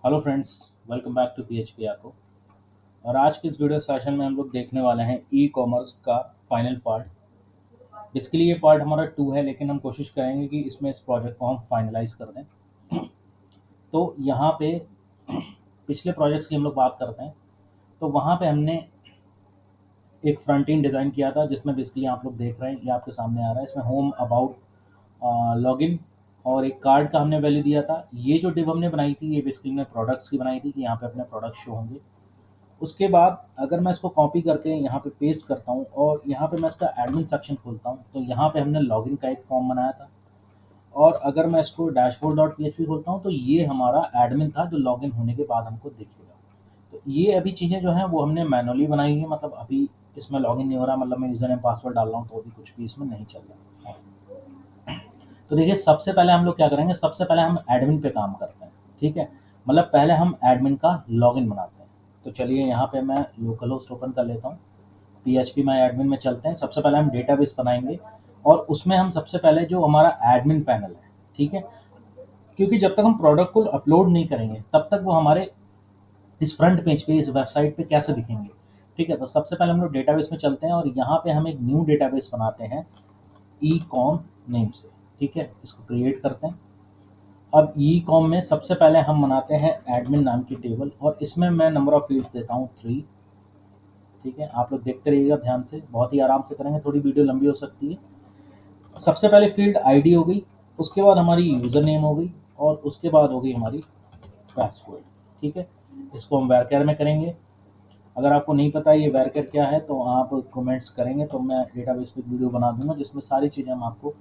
Hello friends, welcome back to PHP आपको। और आज के इस वीडियो सेशन में हम लोग देखने वाले हैं ई कॉमर्स का फाइनल पार्ट। बेसिकली ये पार्ट हमारा 2 है, लेकिन हम कोशिश करेंगे कि इसमें इस प्रोजेक्ट को हम फाइनलाइज कर दें। तो यहाँ पे पिछले प्रोजेक्ट्स की हम लोग बात करते हैं। तो वहाँ पे हमने एक फ्रंट एंड डिज़ाइन किया था, जिसमें बेसिकली आप लोग देख रहे हैं, ये आपके सामने आ रहा है। इसमें होम, अबाउट, लॉगिन और एक कार्ड का हमने वैल्यू दिया था। ये जो डिव हमने बनाई थी, ये बेसिकली हमने प्रोडक्ट्स की बनाई थी कि यहाँ पे अपने प्रोडक्ट शो होंगे। उसके बाद अगर मैं इसको कॉपी करके यहाँ पे पेस्ट करता हूँ और यहाँ पे मैं इसका एडमिन सेक्शन खोलता हूँ, तो यहाँ पे हमने लॉगिन का एक फॉर्म बनाया था। और अगर मैं इसको डैशबोर्ड डॉट पी खोलता हूँ, तो ये हमारा एडमिन था जो लॉगिन होने के बाद हमको दिखेगा। तो ये अभी चीज़ें जो हैं वो हमने मैनुअली बनाई है, मतलब अभी इसमें लॉगिन नहीं हो रहा, मतलब मैं यूज़र नेम पासवर्ड डाल रहा हूँ तो अभी कुछ भी इसमें नहीं चल रहा। तो देखिए, सबसे पहले हम लोग क्या करेंगे, सबसे पहले हम एडमिन पे काम करते हैं। ठीक है, मतलब पहले हम एडमिन का लॉगिन बनाते हैं। तो चलिए, यहाँ पे मैं लोकल होस्ट ओपन कर लेता हूँ। पीएचपी माई एडमिन में चलते हैं। सबसे पहले हम डेटाबेस बनाएंगे और उसमें हम सबसे पहले जो हमारा एडमिन पैनल है, ठीक है, क्योंकि जब तक हम प्रोडक्ट को अपलोड नहीं करेंगे तब तक वो हमारे इस फ्रंट पेज पे, इस वेबसाइट पे कैसे दिखेंगे। ठीक है, तो सबसे पहले हम लोग डेटाबेस में चलते हैं और यहाँ पे हम एक न्यू डेटाबेस बनाते हैं ई कॉम नेम से। ठीक है, इसको क्रिएट करते हैं। अब ई कॉम में सबसे पहले हम बनाते हैं एडमिन नाम की टेबल, और इसमें मैं नंबर ऑफ फील्ड्स देता हूँ 3। ठीक है, आप लोग देखते रहिएगा ध्यान से, बहुत ही आराम से करेंगे, थोड़ी वीडियो लंबी हो सकती है। सबसे पहले फील्ड आईडी हो गई, उसके बाद हमारी यूज़र नेम हो गई, और उसके बाद हो गई हमारी पासवर्ड। ठीक है, इसको हम वैरकेर में करेंगे। अगर आपको नहीं पता ये वैरकेर क्या है, तो आप कमेंट्स करेंगे तो मैं डेटाबेस पे वीडियो बना दूंगा, जिसमें सारी चीज़ें हम आपको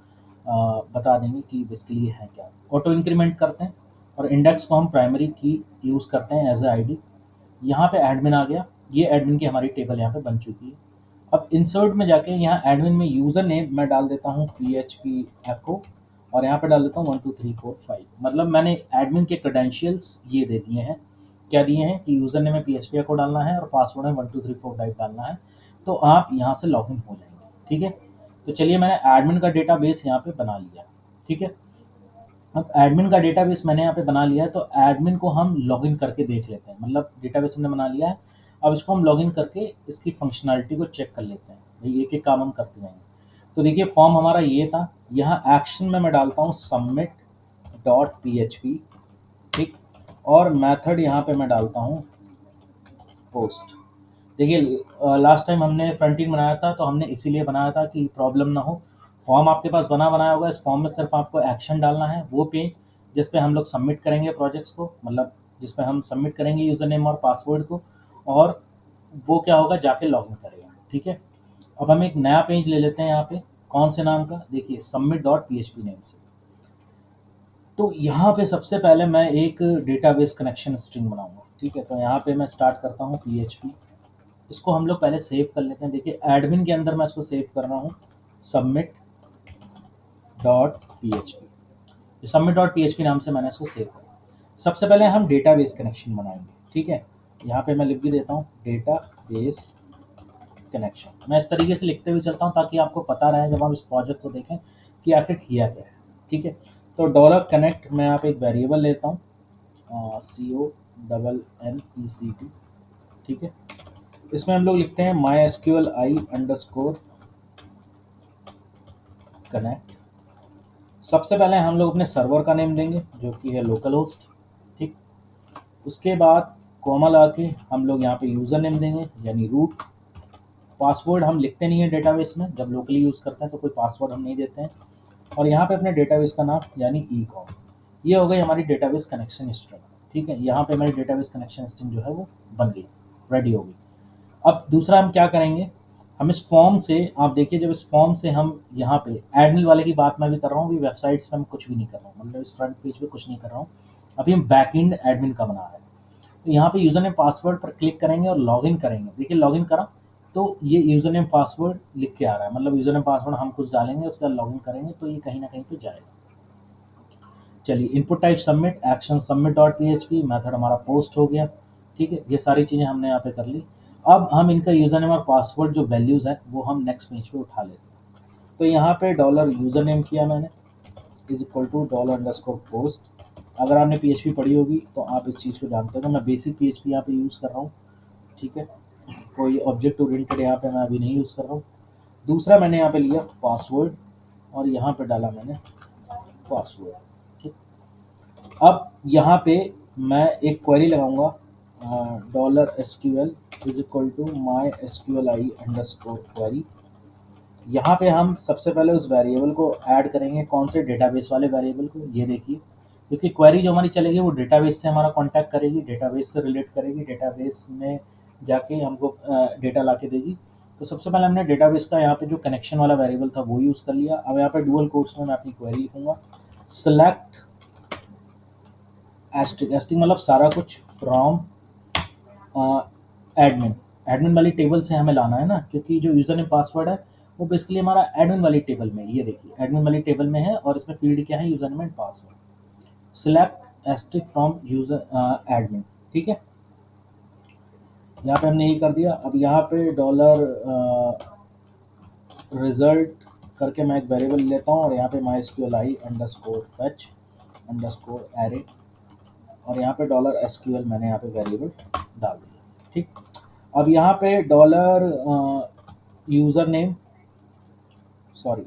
बता देंगे कि बेसिकली ये है क्या। ऑटो इंक्रीमेंट करते हैं और इंडेक्स को हम प्राइमरी की यूज़ करते हैं एज ए आईडी। यहाँ पे एडमिन आ गया, ये एडमिन की हमारी टेबल यहाँ पे बन चुकी है। अब इंसर्ट में जाके यहाँ एडमिन में यूज़र नेम मैं डाल देता हूँ PHP एको, और यहाँ पे डाल देता हूँ 1 2 3 4 5। मतलब मैंने एडमिन के क्रेडेंशियल्स ये दे दिए हैं। क्या दिए हैं कि यूज़र नेम में PHP एको डालना है और पासवर्ड में 1 2 3 4 5 डालना है। तो आप यहाँ से लॉगिन हो जाएंगे। ठीक है, तो चलिए, मैंने एडमिन का डेटाबेस यहाँ पे बना लिया। ठीक है, अब एडमिन का डेटाबेस मैंने यहाँ पे बना लिया है, तो एडमिन को हम लॉगिन करके देख लेते हैं। मतलब डेटाबेस हमने बना लिया है, अब इसको हम लॉगिन करके इसकी फंक्शनैलिटी को चेक कर लेते हैं। भाई एक एक काम हम करते जाएंगे। तो देखिए, फॉर्म हमारा ये था। यहाँ एक्शन में मैं डालता हूँ सबमिट डॉट PHP। ठीक, और मेथड यहाँ पे मैं डालता हूँ पोस्ट। देखिए, लास्ट टाइम हमने फ्रंट एंड बनाया था, तो हमने इसीलिए बनाया था कि प्रॉब्लम ना हो। फॉर्म आपके पास बना बनाया होगा, इस फॉर्म में सिर्फ आपको एक्शन डालना है, वो पेज जिस पे हम लोग सबमिट करेंगे प्रोजेक्ट्स को, मतलब जिस पे हम सबमिट करेंगे यूज़र नेम और पासवर्ड को, और वो क्या होगा, जाके लॉगिन करेगा। ठीक है, अब हम एक नया पेज ले लेते हैं यहाँ पे। कौन से नाम का, देखिए सबमिट डॉट PHP नेम से। तो यहाँ पे सबसे पहले मैं एक डेटाबेस कनेक्शन स्ट्रिंग बनाऊंगा। ठीक है, तो यहाँ पे मैं स्टार्ट करता हूँ PHP। इसको हम लोग पहले सेव कर लेते हैं। देखिए, एडमिन के अंदर मैं इसको सेव कर रहा हूँ submit dot PHP। Submit dot PHP नाम से मैंने इसको सेव करा। सबसे पहले हम डेटाबेस कनेक्शन बनाएंगे। ठीक है, यहाँ पे मैं लिख भी देता हूँ डेटाबेस कनेक्शन। मैं इस तरीके से लिखते हुए चलता हूँ ताकि आपको पता रहे जब हम इस प्रोजेक्ट को देखें कि आखिर किया क्या है। ठीक है, तो डॉलर कनेक्ट मैं यहाँ पे एक वेरिएबल लेता हूँ, CONNECT। ठीक है, इसमें हम लोग लिखते हैं MySQLi _connect। सबसे पहले हम लोग अपने सर्वर का नेम देंगे, जो कि है लोकल होस्ट। ठीक, उसके बाद कॉमा लगा के हम लोग यहाँ पे यूज़र नेम देंगे, यानी रूट। पासवर्ड हम लिखते नहीं है डेटाबेस में, जब लोकली यूज़ करते हैं तो कोई पासवर्ड हम नहीं देते हैं। और यहाँ पे अपने डेटाबेस का नाम, यानी ई कॉम। ये हो गई हमारी डेटाबेस कनेक्शन स्ट्रिंग। ठीक है, यहाँ पे हमारी डेटाबेस कनेक्शन स्ट्रिंग जो है वो बन गई, रेडी हो गई। अब दूसरा हम क्या करेंगे, हम इस फॉर्म से, आप देखिए, जब इस फॉर्म से हम यहाँ पे एडमिन वाले की बात मैं भी कर रहा हूँ, अभी वेबसाइट्स पे मैं कुछ भी नहीं कर रहा हूँ, मतलब इस फ्रंट पेज पे कुछ नहीं कर रहा हूँ। अभी हम बैकएंड एडमिन का बना रहे हैं। तो यहाँ पे यूज़र नेम पासवर्ड पर क्लिक करेंगे और लॉगिन करेंगे। देखिए, लॉगिन करा तो ये यूज़र नेम पासवर्ड लिख के आ रहा है, मतलब यूज़र नेम पासवर्ड हम कुछ डालेंगे, उसके बाद लॉगिन करेंगे तो ये कहीं ना कहीं पे जाएगा। चलिए, input type submit, action submit dot PHP, method हमारा पोस्ट हो गया। ठीक है, ये सारी चीज़ें हमने यहाँ पे कर ली। अब हम इनका यूज़र नेम और पासवर्ड जो वैल्यूज़ है वो हम नेक्स्ट पेज पे उठा लेते हैं। तो यहाँ पे डॉलर यूज़र नेम किया मैंने, is equal to dollar underscore post. अगर आपने PHP पढ़ी होगी तो आप इस चीज़ को जानते हो। तो मैं बेसिक PHP यहाँ पे यूज़ कर रहा हूँ, ठीक है। कोई ऑब्जेक्ट ओरिएंटेड यहाँ पे मैं अभी नहीं यूज़ कर रहा हूँ। दूसरा मैंने यहाँ पे लिया पासवर्ड और यहाँ पे डाला मैंने पासवर्ड, ठीक। अब यहाँ पे मैं एक क्वेरी लगाऊंगा, $SQL is equal to my SQLi underscore query. यहाँ पे हम सबसे पहले उस वेरिएबल को ऐड करेंगे, कौन से डेटाबेस वाले वेरिएबल को, ये देखिए, क्योंकि क्वेरी जो हमारी चलेगी वो डेटाबेस से हमारा कांटेक्ट करेगी, डेटाबेस से रिलेट करेगी, डेटाबेस में जाके हमको डेटा ला के देगी। तो सबसे पहले हमने डेटाबेस का यहाँ पे जो कनेक्शन वाला वेरिएबल था वो यूज़ कर लिया। अब यहाँ पे डुअल कोट्स में मैं अपनी क्वेरी लिखूंगा, सेलेक्ट एस्टिक मतलब सारा कुछ फ्रॉम एडमिन। एडमिन वाली टेबल से हमें लाना है ना, क्योंकि जो यूज़र नेम पासवर्ड है वो बेसिकली हमारा एडमिन वाली टेबल में, ये देखिए एडमिन वाली टेबल में है और इसमें फील्ड क्या है, user name and password. Select asterisk from user admin, ठीक है। यहाँ पे हमने ये कर दिया। अब यहाँ पे डॉलर रिजल्ट करके मैं एक वेरिएबल लेता हूँ और यहाँ पे MySQLi underscore fetch underscore array और यहाँ पे $SQL मैंने यहाँ पे वेरिएबल डाल दिया, ठीक। अब यहाँ पे dollar user name sorry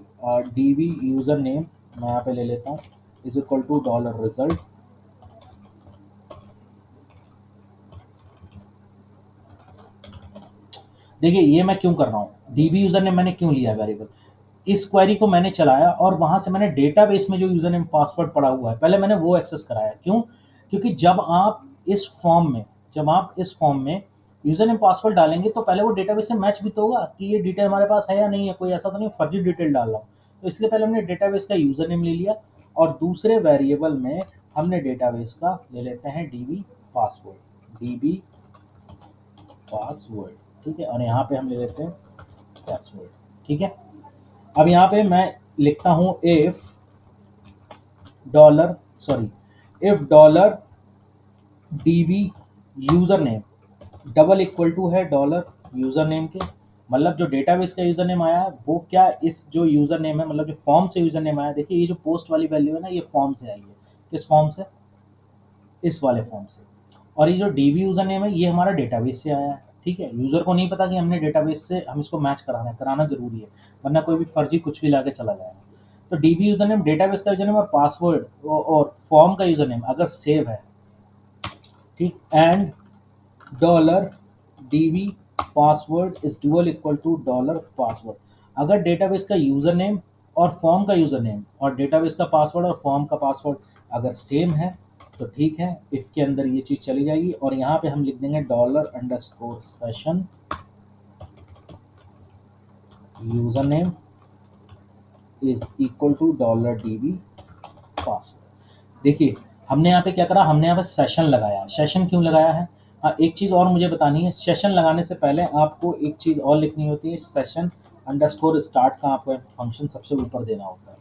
DB user name मैं यहाँ पे ले लेता हूँ is equal to dollar result. देखिए ये मैं क्यों कर रहा हूँ, DB यूज़र नेम मैंने क्यों लिया वेरिएबल, इस क्वेरी को मैंने चलाया और वहाँ से मैंने डेटाबेस में जो यूज़र नेम पासवर्ड पड़ा हुआ है पहले मैंने वो एक्सेस कराया। क्यों? क्योंकि जब आप इस फॉर्म में यूज़र नेम पासवर्ड डालेंगे तो पहले वो डेटाबेस से मैच भी तो होगा कि ये डिटेल हमारे पास है या नहीं है, कोई ऐसा तो नहीं फर्जी डिटेल डाल रहा हूँ। तो इसलिए पहले हमने डेटाबेस का यूज़र नेम ले लिया और दूसरे वेरिएबल में हमने डेटाबेस का ले लेते हैं DB पासवर्ड, ठीक है। और यहाँ पे हम ले लेते हैं पासवर्ड, ठीक है। अब यहाँ पे मैं लिखता हूँ if dollar DB user name double equal to है डॉलर यूज़र नेम के, मतलब जो डेटाबेस का यूज़र नेम आया है वो क्या इस जो यूज़र नेम है, मतलब जो फॉर्म से यूज़र नेम आया, देखिए ये जो पोस्ट वाली वैल्यू है ना ये फॉर्म से आई है। किस फॉर्म से? इस वाले फॉर्म से। और ये जो DB यूज़र नेम है ये हमारा डेटाबेस से आया है, ठीक है। यूज़र को नहीं पता कि हमने डेटाबेस से हम इसको मैच कराना जरूरी है, वरना कोई भी फर्जी कुछ भी ला के चला जाएगा। तो DB यूज़र नेम डेटाबेस का यूज़र नेम और पासवर्ड और फॉर्म का यूज़र नेम अगर सेव है, ठीक, and dollar DB password is dual equal to dollar password. अगर डेटाबेस का यूज़र नेम और फॉर्म का यूज़र नेम और डेटाबेस का पासवर्ड और फॉर्म का पासवर्ड अगर सेम है तो ठीक है, इफ के अंदर ये चीज़ चली जाएगी। और यहाँ पे हम लिख देंगे $_session user name is equal to $DB password. देखिए हमने यहाँ पे क्या करा, हमने यहाँ पे सेशन लगाया। सेशन क्यों लगाया है? हाँ, एक चीज़ और मुझे बतानी है, सेशन लगाने से पहले आपको एक चीज़ और लिखनी होती है, सेशन अंडरस्कोर स्टार्ट का आपको फंक्शन सबसे ऊपर देना होता है।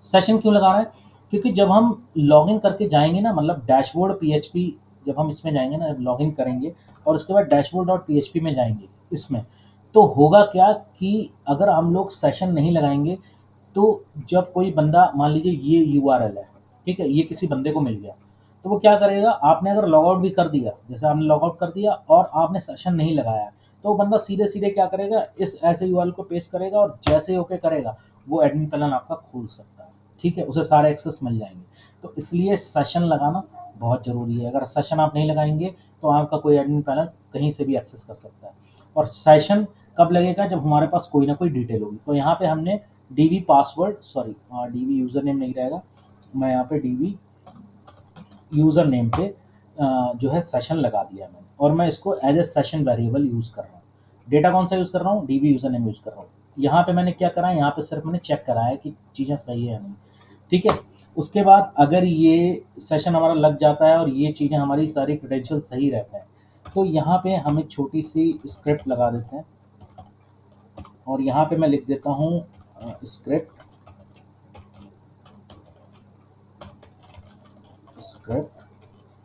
सेशन क्यों लगाना है? क्योंकि जब हम लॉगिन करके जाएंगे ना, मतलब डैशबोर्ड PHP जब हम इसमें जाएंगे ना, लॉगिन करेंगे और उसके बाद dashboard.php में जाएंगे इसमें, तो होगा क्या कि अगर हम लोग सेशन नहीं लगाएंगे तो जब कोई बंदा, मान लीजिए ये URL है, ठीक है, ये किसी बंदे को मिल गया तो वो क्या करेगा, आपने अगर लॉग आउट भी कर दिया, जैसे आपने लॉग आउट कर दिया और आपने सेशन नहीं लगाया तो वो बंदा सीधे सीधे क्या करेगा, इस ऐसे URL को पेस्ट करेगा और जैसे ओके करेगा वो एडमिन पैनल आपका खोल सकता है, ठीक है, उसे सारे एक्सेस मिल जाएंगे। तो इसलिए सेशन लगाना बहुत ज़रूरी है। अगर सेशन आप नहीं लगाएंगे तो आपका कोई एडमिन पैनल कहीं से भी एक्सेस कर सकता है। और सेशन कब लगेगा? जब हमारे पास कोई ना कोई डिटेल होगी। तो यहाँ पे हमने DB यूज़र नेम नहीं रहेगा, मैं यहाँ पे DB यूज़र नेम पे जो है सेशन लगा दिया मैंने और मैं इसको as a session variable use कर रहा हूँ। डेटा कौन सा यूज़ कर रहा हूँ? DB यूज़र नेम यूज़ कर रहा हूँ। यहाँ पे मैंने क्या करा है, यहाँ पे सिर्फ मैंने चेक करा है कि चीज़ें सही है या नहीं, ठीक है। उसके बाद अगर ये सेशन हमारा लग जाता है और ये चीज़ें हमारी सारी क्रेडेंशियल सही रहते हैं तो यहाँ पे हम एक छोटी सी स्क्रिप्ट लगा देते हैं और यहाँ पे मैं लिख देता हूँ स्क्रिप्ट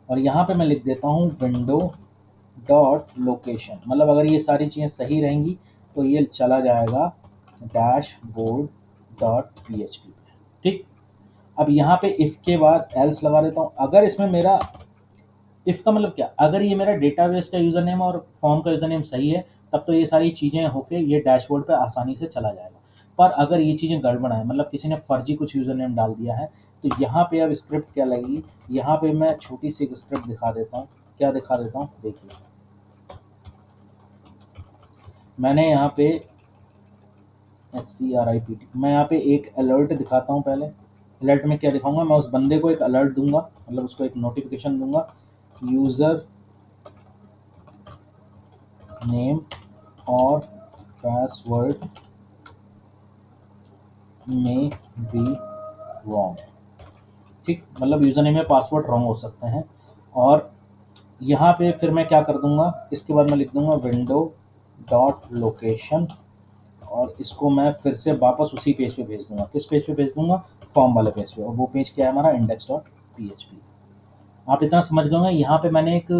और यहाँ पे मैं लिख देता हूँ window.location, मतलब अगर ये सारी चीज़ें सही रहेंगी तो ये चला जाएगा dashboard.php, ठीक। अब यहाँ पे इफ़ के बाद एल्स लगा देता हूँ। अगर इसमें मेरा इफ़ का मतलब क्या, अगर ये मेरा डेटाबेस का यूज़र नेम और फॉर्म का यूज़र नेम सही है, तब तो ये सारी चीज़ें होके ये डैशबोर्ड पे आसानी से चला जाएगा। पर अगर ये चीज़ें गड़बड़ है, मतलब किसी ने फर्जी कुछ यूज़र नेम डाल दिया है, तो यहाँ पे अब स्क्रिप्ट क्या लगेगी, यहाँ पे मैं छोटी सी एक स्क्रिप्ट दिखा देता हूँ। क्या दिखा देता हूँ, देखिए। मैंने यहाँ पे SCRIPT, मैं यहाँ पे एक अलर्ट दिखाता हूँ पहले। अलर्ट में क्या दिखाऊंगा, मैं उस बंदे को एक अलर्ट दूंगा, मतलब उसको एक नोटिफिकेशन दूंगा, यूज़र नेम और पासवर्ड में बी रॉन्ग। ठीक, मतलब यूज़र नेम में पासवर्ड रॉन्ग हो सकते हैं। और यहाँ पे फिर मैं क्या कर दूंगा, इसके बाद मैं लिख दूंगा विंडो डॉट लोकेशन, और इसको मैं फिर से वापस उसी पेज पे भेज दूंगा। किस पेज पे भेज दूंगा, फॉर्म वाले पेज पे, और वो पेज क्या है हमारा, index.php। आप इतना समझ गए होंगे। यहाँ पे मैंने एक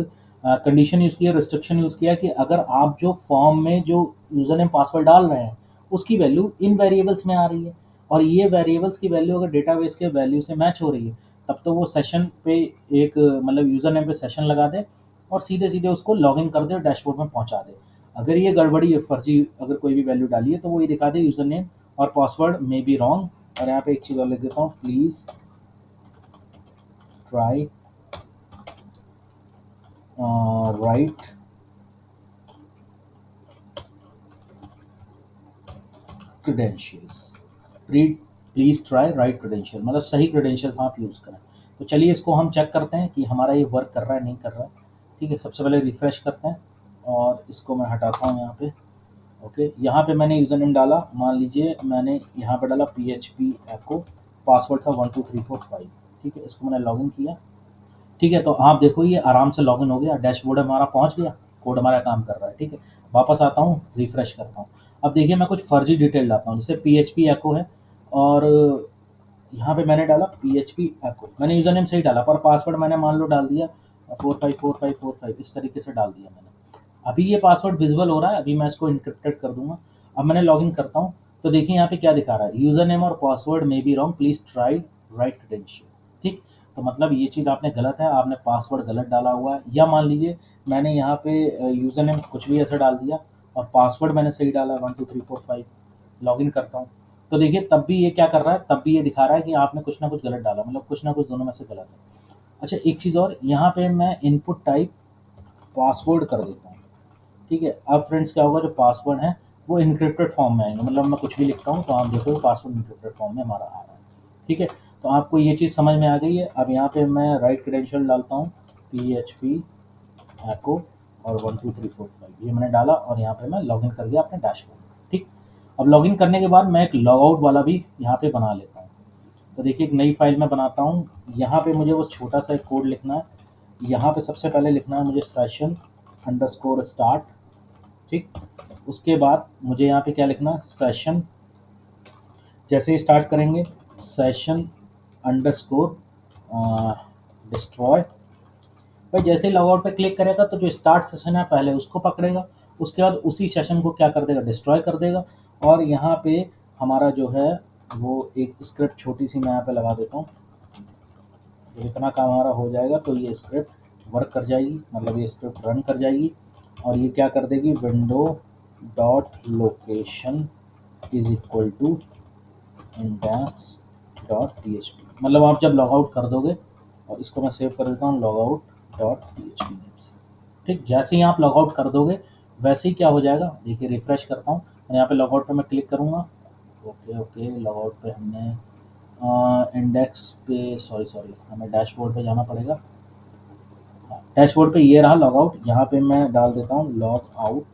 कंडीशन यूज़ किया, रिस्ट्रिक्शन यूज़ किया कि अगर आप जो फॉर्म में जो यूज़र नेम पासवर्ड डाल रहे हैं उसकी वैल्यू इन वेरिएबल्स में आ रही है, और ये वेरिएबल्स की वैल्यू अगर डेटाबेस के वैल्यू से मैच हो रही है, तब तो वो सेशन पे एक मतलब यूज़र नेम पे सेशन लगा दे और सीधे सीधे उसको लॉगिन कर दे और डैशबोर्ड में पहुंचा दे। अगर ये गड़बड़ी है, फर्जी अगर कोई भी वैल्यू डाली है, तो वो ये दिखा दे यूज़र नेम और पासवर्ड मे बी रॉन्ग। और यहाँ पे एक चीज़ और लिख देता हूँ, please try right credentials. Please try right credential, मतलब सही क्रेडेंशियल्स आप यूज़ करें। तो चलिए इसको हम चेक करते हैं कि हमारा ये वर्क कर रहा है नहीं कर रहा है। ठीक है, सबसे पहले रिफ्रेश करते हैं और इसको मैं हटाता हूँ यहाँ पे। ओके, यहाँ पे मैंने यूज़र नेम डाला, मान लीजिए मैंने यहाँ पे डाला PHP एको, पासवर्ड था 12345। ठीक है, इसको मैंने लॉगिन किया। ठीक है, तो आप देखो ये आराम से लॉगिन हो गया, डैशबोर्ड हमारा पहुंच गया, कोड हमारा काम कर रहा है। ठीक है, वापस आता हूँ, रिफ्रेश करता हूँ। अब देखिए मैं कुछ फर्जी डिटेल डालता हूँ, जैसे PHP एको है, और यहाँ पे मैंने डाला PHP एको, मैंने यूज़र नेम सही डाला, पर पासवर्ड मैंने मान लो डाल दिया 454545, इस तरीके से डाल दिया मैंने। अभी ये पासवर्ड विजिबल हो रहा है, अभी मैं इसको इनक्रिप्टेड कर दूंगा। अब मैंने लॉगिन करता हूँ, तो देखिए यहाँ पे क्या दिखा रहा है, यूज़र नेम और password may be wrong, please try right credential. ठीक, तो मतलब ये चीज़ आपने गलत है, आपने पासवर्ड गलत डाला हुआ है। या मान लीजिए मैंने यहाँ पे यूज़र नेम कुछ भी ऐसा डाल दिया और पासवर्ड मैंने सही डाला 12345, लॉगिन करता हूँ, तो देखिए तब भी ये क्या कर रहा है, तब भी ये दिखा रहा है कि आपने कुछ ना कुछ गलत डाला, मतलब कुछ ना कुछ दोनों में से गलत है। अच्छा, एक चीज़ और, यहाँ पे मैं इनपुट टाइप पासवर्ड कर देता हूँ। ठीक है, अब फ्रेंड्स क्या होगा, जो पासवर्ड है वो इनक्रिप्टेड फॉर्म में आएंगे, मतलब मैं कुछ भी लिखता हूँ तो आप देखो पासवर्ड इनक्रिप्टेड फॉर्म में हमारा आ रहा है। ठीक है, तो आपको ये चीज़ समझ में आ गई है। अब यहाँ पे मैं राइट क्रेडेंशियल डालता हूँ, PHP एको और 12345, ये मैंने डाला और यहाँ पे मैं लॉगिन कर दिया अपने डैशबोर्ड में। ठीक, अब लॉगिन करने के बाद मैं एक लॉग आउट वाला भी यहाँ पे बना लेता हूँ। तो देखिए एक नई फाइल में बनाता हूँ, यहाँ पे मुझे बस छोटा सा एक कोड लिखना है। यहाँ पे सबसे पहले लिखना है मुझे सेशन अंडरस्कोर स्टार्ट। ठीक, उसके बाद मुझे यहाँ पे क्या लिखना है, सेशन, जैसे ही स्टार्ट करेंगे सेशन अंडरस्कोर डिस्ट्रॉय। भाई जैसे ही लॉगआउट पे क्लिक करेगा तो जो स्टार्ट सेशन है पहले उसको पकड़ेगा, उसके बाद उसी सेशन को क्या कर देगा, डिस्ट्रॉय कर देगा। और यहाँ पे हमारा जो है वो एक स्क्रिप्ट छोटी सी मैं यहाँ पे लगा देता हूँ, तो इतना काम हमारा हो जाएगा, तो ये स्क्रिप्ट वर्क कर जाएगी, मतलब ये स्क्रिप्ट रन कर जाएगी और ये क्या कर देगी, window dot location is equal to index dot PHP, मतलब आप जब लॉग आउट कर दोगे, और इसको मैं सेव कर देता हूँ log out dot PHP name से। ठीक, जैसे ही आप लॉग आउट कर दोगे वैसे ही क्या हो जाएगा, देखिए रिफ्रेश करता हूँ और यहाँ पे लॉग आउट पे मैं क्लिक करूँगा। ओके ओके, लॉग आउट पे हमने इंडेक्स पे, सॉरी हमें डैशबोर्ड पे जाना पड़ेगा। डैशबोर्ड पे ये रहा लॉग आउट, यहाँ पे मैं डाल देता हूँ log out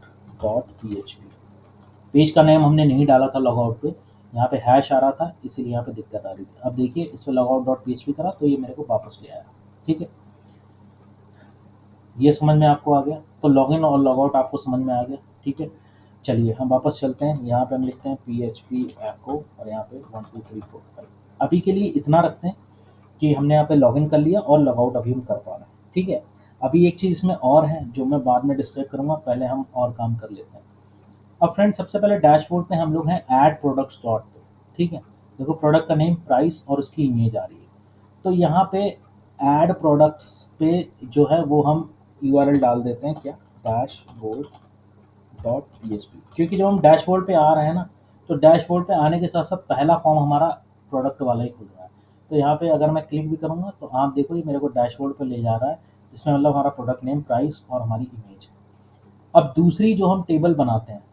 dot PHP। Page का नेम हमने नहीं डाला था लॉग आउट पे, यहाँ पे हैश आ रहा था इसीलिए यहाँ पे दिक्कत आ रही थी। अब देखिए इस पर लॉग आउट डॉट PHP करा तो ये मेरे को वापस ले आया। ठीक है, ये समझ में आपको आ गया, तो लॉगिन और लॉग आउट आपको समझ में आ गया। ठीक है, चलिए हम वापस चलते हैं, यहाँ पे हम लिखते हैं PHP एको और यहाँ पे 12345। अभी के लिए इतना रखते हैं कि हमने यहाँ पे लॉगिन कर लिया और लॉग आउट अभी हम कर पा रहे हैं। ठीक है, अभी एक चीज़ इसमें और है जो मैं बाद में डिस्क्राइब करूँगा, पहले हम और काम कर लेते हैं। अब फ्रेंड्स सबसे पहले डैशबोर्ड पे हम लोग हैं ऐड प्रोडक्ट्स डॉट पे। ठीक है, देखो प्रोडक्ट का नेम, प्राइस और उसकी इमेज आ रही है। तो यहाँ पे ऐड प्रोडक्ट्स पे जो है वो हम यूआरएल डाल देते हैं, क्या, डैशबोर्ड डॉट पीएचपी, क्योंकि जब हम डैशबोर्ड पे आ रहे हैं ना, तो डैशबोर्ड पे आने के साथ साथ पहला फॉर्म हमारा प्रोडक्ट वाला ही खुल रहा है। तो यहाँ पे अगर मैं क्लिक भी करूँगा तो आप देखो ये मेरे को डैशबोर्ड पे ले जा रहा है, जिसमें मतलब हमारा प्रोडक्ट नेम, प्राइस और हमारी इमेज है। अब दूसरी जो हम टेबल बनाते हैं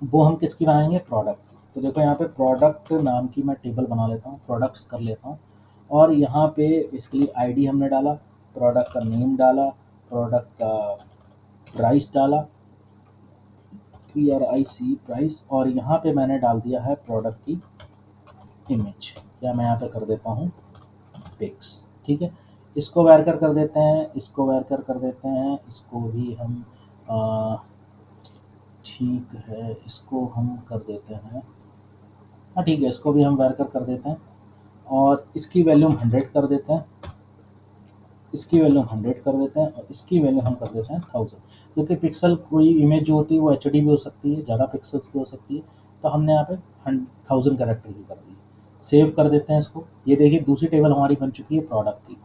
वो हम किसकी बनाएंगे, प्रोडक्ट। तो देखो यहाँ पे प्रोडक्ट नाम की मैं टेबल बना लेता हूँ, प्रोडक्ट्स कर लेता हूँ। और यहाँ पे बेसिकली आईडी हमने डाला, प्रोडक्ट का नेम डाला, प्रोडक्ट का प्राइस डाला, PRIC प्राइस, और यहाँ पे मैंने डाल दिया है प्रोडक्ट की इमेज, या मैं यहाँ पे कर देता हूँ पिक्स। ठीक है, इसको वैरकर कर देते हैं, इसको वैरकर कर देते हैं, इसको भी हम ठीक है, इसको हम कर देते हैं, हाँ ठीक है, इसको भी हम वैरकर कर देते हैं। और इसकी वैल्यू हम 100 कर देते हैं, इसकी वैल्यू हम 100 कर देते हैं, और इसकी वैल्यू हम कर देते हैं 1000, क्योंकि पिक्सल कोई इमेज जो होती है वो एचडी भी हो सकती है, ज़्यादा पिक्सल्स की हो सकती है। तो हमने यहाँ पे 1000 कैरेक्टर की कर दी। सेव कर देते हैं इसको। ये देखिए दूसरी टेबल हमारी बन चुकी है प्रोडक्ट की।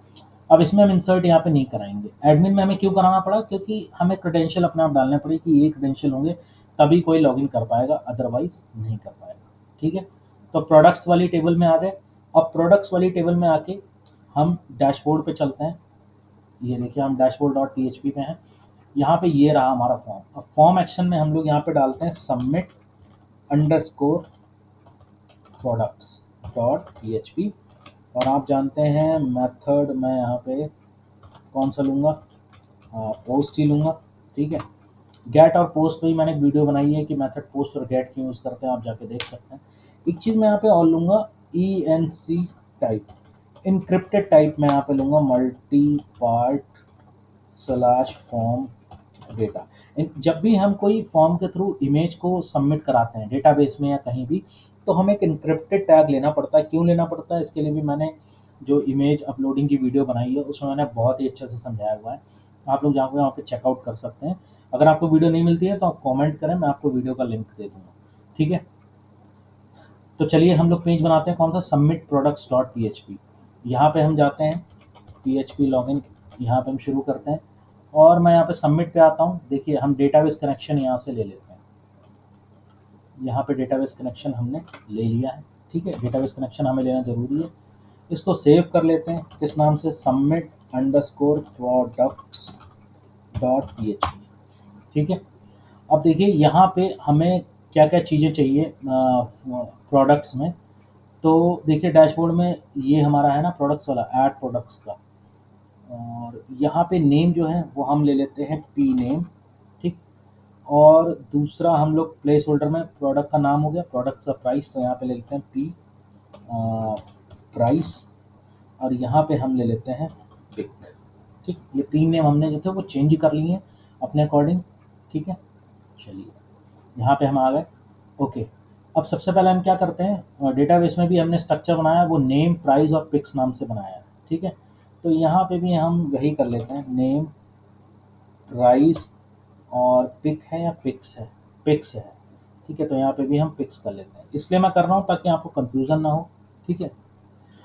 अब इसमें हम इंसर्ट यहाँ पे नहीं कराएंगे। एडमिन में हमें क्यों कराना पड़ा, क्योंकि हमें क्रेडेंशियल अपने आप डालने पड़े कि ये क्रेडेंशियल होंगे तभी कोई लॉगिन कर पाएगा, अदरवाइज नहीं कर पाएगा। ठीक है, तो प्रोडक्ट्स वाली टेबल में आ गए। अब प्रोडक्ट्स वाली टेबल में आके हम डैशबोर्ड पे चलते हैं। ये देखिए हम डैशबोर्ड डॉट पीएचपी पे हैं। यहाँ पे ये रहा हमारा फॉर्म। अब फॉर्म एक्शन में हम लोग यहाँ पे डालते हैं submit underscore products dot PHP, और आप जानते हैं मेथड मैं यहाँ पे कौन सा लूँगा, पोस्ट ही लूँगा। ठीक है, गेट और पोस्ट पे ही मैंने एक वीडियो बनाई है कि मेथड पोस्ट और गेट क्यों यूज़ करते हैं, आप जाके देख सकते हैं। एक चीज़ मैं यहाँ पे और लूँगा, ENC टाइप, इनक्रिप्टेड टाइप मैं यहाँ पे लूँगा, multi part slash form data. जब भी हम कोई फॉर्म के थ्रू इमेज को सबमिट कराते हैं डेटाबेस में या कहीं भी, तो हमें एक इनक्रिप्टेड टैग लेना पड़ता है। क्यों लेना पड़ता है, इसके लिए भी मैंने जो इमेज अपलोडिंग की वीडियो बनाई है उसमें मैंने बहुत ही अच्छे से समझाया हुआ है। आप लोग जाकर वहाँ पे चेकआउट कर सकते हैं। अगर आपको वीडियो नहीं मिलती है तो आप कमेंट करें, मैं आपको वीडियो का लिंक दे दूँगा। ठीक है, तो चलिए हम लोग पेज बनाते हैं, कौन सा, सबमिट प्रोडक्ट्स डॉट पीएचपी। यहाँ पे हम जाते हैं, PHP लॉगिन यहाँ पे हम शुरू करते हैं, और मैं यहाँ पे सबमिट पे आता हूँ। देखिए हम डेटाबेस कनेक्शन यहाँ से ले लेते हैं। यहाँ पे डेटाबेस कनेक्शन हमने ले लिया है। ठीक है, डेटाबेस कनेक्शन हमें लेना ज़रूरी है। इसको सेव कर लेते हैं, किस नाम से, submit underscore products dot PHP. ठीक है, अब देखिए यहाँ पे हमें क्या क्या चीज़ें चाहिए प्रोडक्ट्स में। तो देखिए डैशबोर्ड में ये हमारा है ना प्रोडक्ट्स वाला, ऐड प्रोडक्ट्स का, और यहाँ पे नेम जो है वो हम ले लेते हैं पी नेम। ठीक, और दूसरा हम लोग प्लेस होल्डर में प्रोडक्ट का नाम हो गया, प्रोडक्ट का प्राइस, तो यहाँ पे ले लेते हैं पी प्राइस, और यहाँ पे हम ले लेते हैं पिक। ठीक, ये 3 नेम हमने जो थे वो चेंज कर लिए हैं अपने अकॉर्डिंग। ठीक है, चलिए यहाँ पे हम आ गए। ओके, अब सबसे पहले हम क्या करते हैं, डेटाबेस में भी हमने स्ट्रक्चर बनाया, वो नेम, प्राइस और पिक्स नाम से बनाया है। ठीक है, तो यहाँ पे भी हम वही कर लेते हैं, नेम, प्राइस और पिक है या पिक्स है, पिक्स है। ठीक है, तो यहाँ पे भी हम पिक्स कर लेते हैं, इसलिए मैं कर रहा हूँ ताकि आपको कंफ्यूजन ना हो। ठीक है,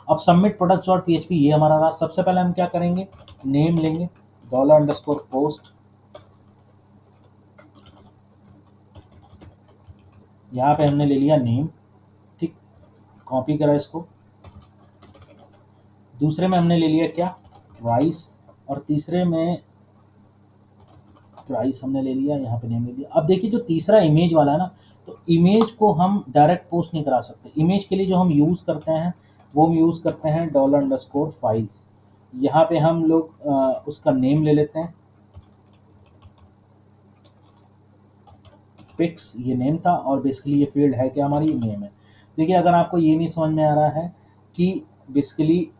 अब सबमिट प्रोडक्ट्स डॉट पीएचपी ये हमारा रहा। सबसे पहले हम क्या करेंगे, नेम लेंगे, $_पोस्ट, यहाँ पे हमने ले लिया नेम। ठीक, कॉपी करा इसको। दूसरे में हमने ले लिया क्या, प्राइस, और तीसरे में प्राइस हमने ले लिया, यहाँ पे नेम ले लिया। अब देखिए जो तीसरा इमेज वाला है ना, तो इमेज को हम डायरेक्ट पोस्ट नहीं करा सकते। इमेज के लिए जो हम यूज़ करते हैं वो हम यूज़ करते हैं $_फाइल्स। यहाँ पे हम लोग उसका नेम ले लेते हैं, पिक्स ये नेम था, और बेसिकली ये फील्ड है क्या, हमारी नेम है। देखिए अगर आपको ये नहीं समझ में आ रहा है कि बेसिकली